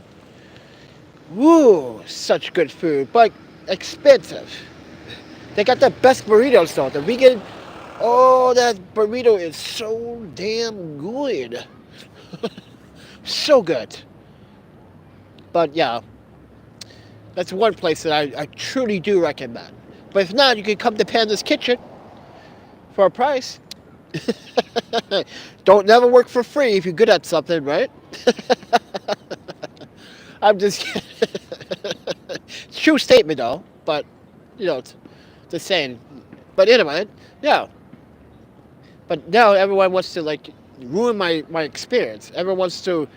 Woo, such good food, but expensive. They got the best burritos though. The vegan, oh, that burrito is so damn good. So good. But yeah, that's one place that I truly do recommend. But if not, you can come to Panda's Kitchen for a price. Don't never work for free if you're good at something, right? I'm just kidding. True statement though, but it's the saying. But anyway, yeah. But now everyone wants to ruin my experience. Everyone wants to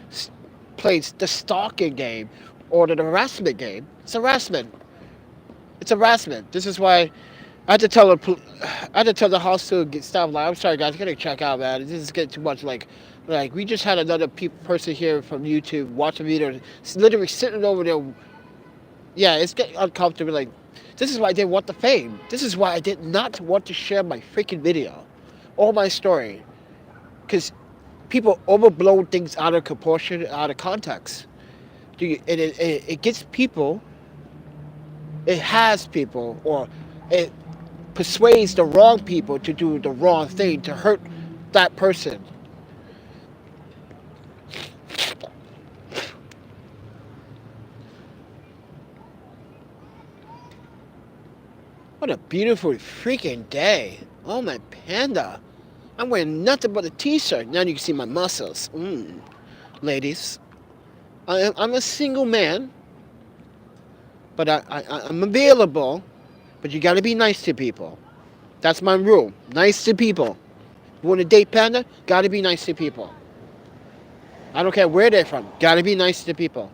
play the stalking game or the harassment game. It's harassment. It's harassment. This is why I had to tell the I had to tell the hostel staff, like, I'm sorry guys, I gotta check out, man. This is getting too much. Like we just had another person here from YouTube watching video, literally sitting over there. Yeah, it's getting uncomfortable. Like, this is why I didn't want the fame. This is why I did not want to share my freaking video, or my story, because people overblow things out of proportion, out of context. It gets people. It has people, or it persuades the wrong people to do the wrong thing to hurt that person. What a beautiful freaking day. Oh my panda. I'm wearing nothing but a t-shirt. Now you can see my muscles. Ladies. I'm a single man, but I'm available, but you gotta be nice to people. That's my rule. Nice to people. You want to date Panda? Gotta be nice to people. I don't care where they're from. Gotta be nice to people.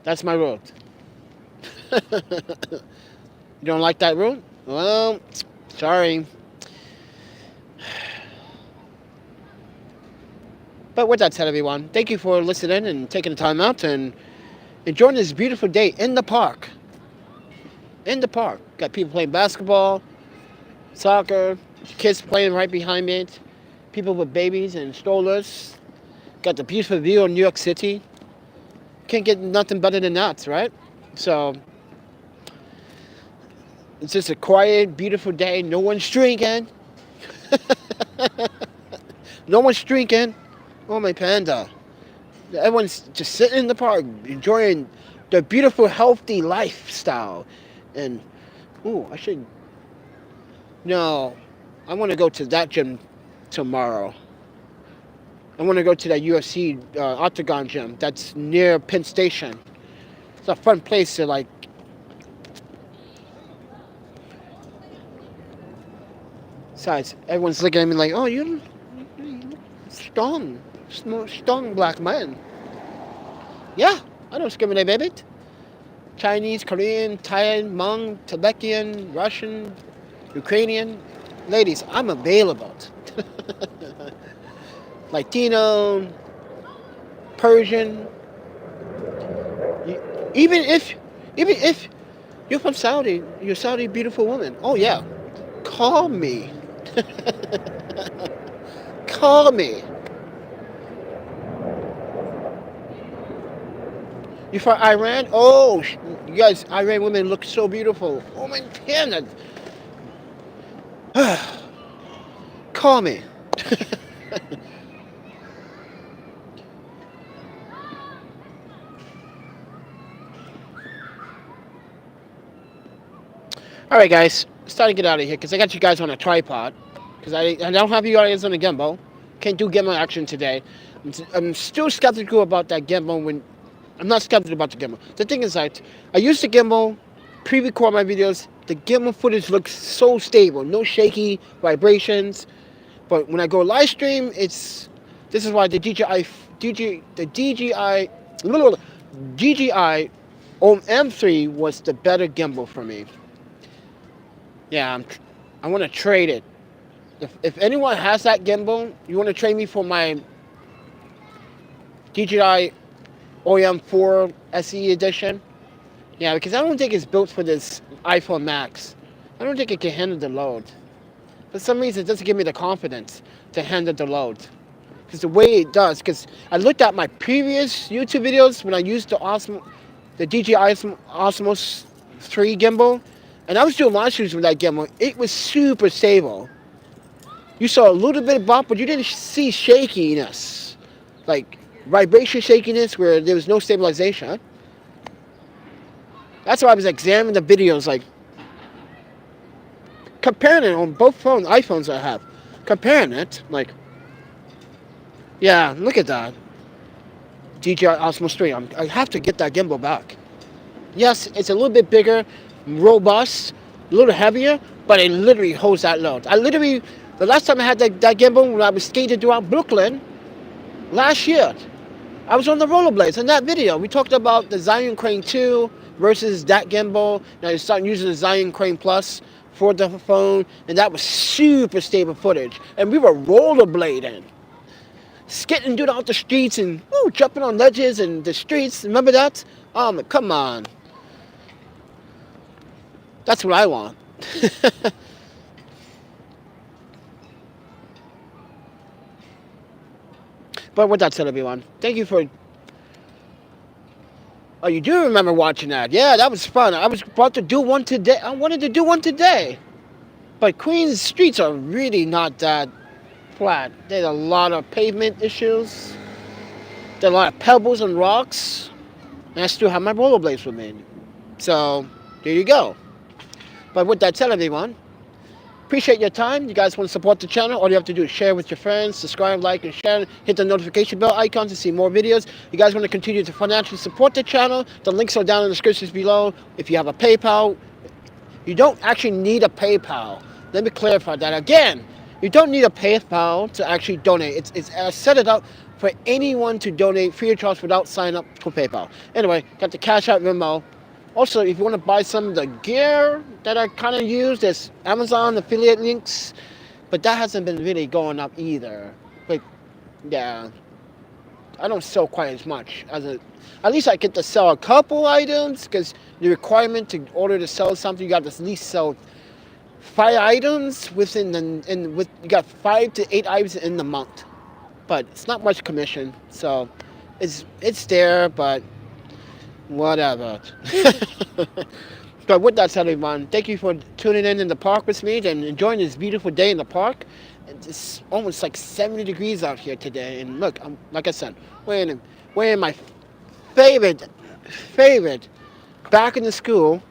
That's my rule. You don't like that rule? Well, sorry. But with that said, everyone, thank you for listening and taking the time out and enjoying this beautiful day in the park. In the park. Got people playing basketball, soccer, kids playing right behind me, people with babies and strollers. Got the beautiful view of New York City. Can't get nothing better than that, right? So, it's just a quiet, beautiful day. No one's drinking. No one's drinking. Oh, my panda. Everyone's just sitting in the park, enjoying the beautiful, healthy lifestyle. And, ooh, I should... No, I want to go to that gym tomorrow. I want to go to that UFC Octagon gym that's near Penn Station. It's a fun place to, like... Besides, everyone's looking at me like, oh, you look strong. Strong black man. Yeah, I don't discriminate, baby. Chinese, Korean, Thai, Hmong, Tibetan, Russian, Ukrainian. Ladies, I'm available. Latino, Persian. Even if you're from Saudi, you're a Saudi beautiful woman. Oh yeah, call me. Call me. You from Iran? Oh, you guys, Iran women look so beautiful. Oh my God. Call me. All right, guys, it's time to get out of here because I got you guys on a tripod. Because I don't have you guys on a gimbal. Can't do gimbal action today. I'm still skeptical about that gimbal. When I'm not skeptical about the gimbal. The thing is that I used the gimbal, pre-record my videos. The gimbal footage looks so stable, no shaky vibrations. But when I go live stream, this is why the DJI M3 was the better gimbal for me. Yeah, I want to trade it. If anyone has that gimbal, you want to trade me for my DJI OM4 SE edition? Yeah, because I don't think it's built for this iPhone Max. I don't think it can handle the load. For some reason, it doesn't give me the confidence to handle the load. Because the way it does, because I looked at my previous YouTube videos when I used the DJI Osmos 3 gimbal, and I was doing live streams with that gimbal. It was super stable. You saw a little bit of bump, but you didn't see shakiness. Like vibration shakiness where there was no stabilization. That's why I was examining the videos, like comparing it on both iPhones I have. Comparing it, like, yeah, look at that. DJI Osmos 3. I have to get that gimbal back. Yes, it's a little bit bigger, robust, a little heavier, but it literally holds that load. The last time I had that gimbal, when I was skating throughout Brooklyn, last year, I was on the rollerblades. In that video, we talked about the Zion Crane 2, versus that gimbal. Now you start using the Zion Crane Plus for the phone, and that was super stable footage. And we were rollerblading, skidding dude out the streets and jumping on ledges and the streets. Remember that? Come on. That's what I want. But with that said, everyone, thank you for. Oh, you do remember watching that? Yeah, that was fun. I was about to do one today. I wanted to do one today, but Queens streets are really not that flat. There's a lot of pavement issues. There's a lot of pebbles and rocks. And I still have my rollerblades with me. So there you go. But with that said, everyone, appreciate your time. You guys want to support the channel? All you have to do is share with your friends, subscribe, like, and share. Hit the notification bell icon to see more videos. You guys want to continue to financially support the channel? The links are down in the descriptions below. If you have a PayPal, you don't actually need a PayPal. Let me clarify that again. You don't need a PayPal to actually donate. I set it up for anyone to donate free of charge without signing up for PayPal. Anyway, got the Cash App Venmo. Also, if you want to buy some of the gear that I kind of use, there's Amazon affiliate links, but that hasn't been really going up either. But yeah, I don't sell quite as much at least I get to sell a couple items, because the requirement to order to sell something, you got to at least sell 5 items you got 5 to 8 items in the month. But it's not much commission, so it's there, but whatever. But with that said, everyone, thank you for tuning in the park with me and enjoying this beautiful day in the park. It's almost like 70 degrees out here today, and look, like I said, wearing my favorite back in the school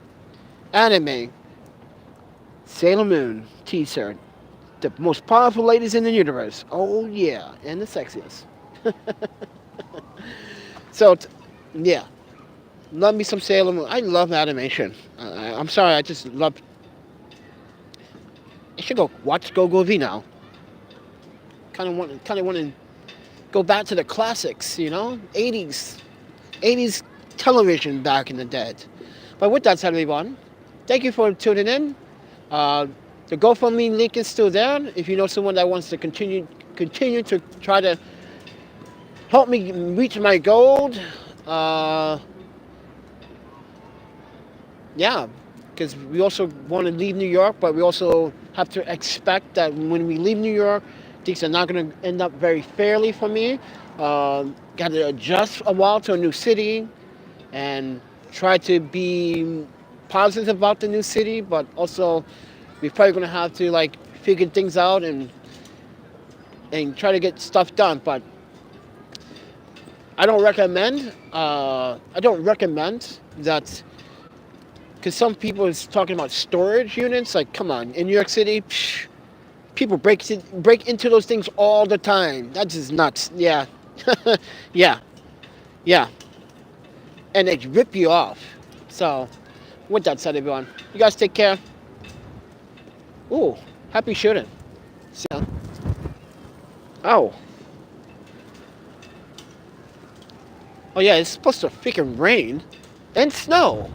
anime Sailor Moon t-shirt. The most powerful ladies in the universe. Oh yeah, and the sexiest. So yeah, love me some Sailor Moon. I love animation. I'm sorry, I just love. I should go watch Go V now. Kind of want to go back to the classics, 80s television back in the day. But with that said, everyone, thank you for tuning in. The GoFundMe link is still there. If you know someone that wants to continue to try to help me reach my goal, yeah, because we also want to leave New York, but we also have to expect that when we leave New York, things are not going to end up very fairly for me. Got to adjust a while to a new city and try to be positive about the new city, but also we're probably going to have to figure things out and try to get stuff done. But I don't recommend that, because some people is talking about storage units. Like, come on, in New York City, people break into those things all the time. That's just nuts. Yeah. yeah, and they rip you off. So with that said, everyone, you guys take care. Ooh, happy shooting. So, oh yeah, it's supposed to freaking rain and snow.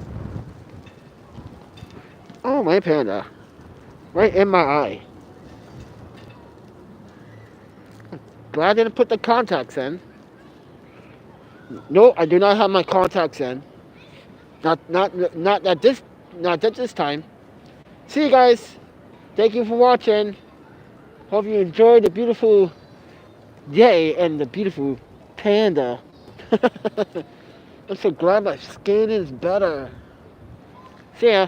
Oh, my panda, right in my eye. Glad I didn't put the contacts in. No, I do not have my contacts in. Not at this time. See you guys. Thank you for watching. Hope you enjoyed the beautiful day and the beautiful panda. I'm so glad my skin is better. See ya.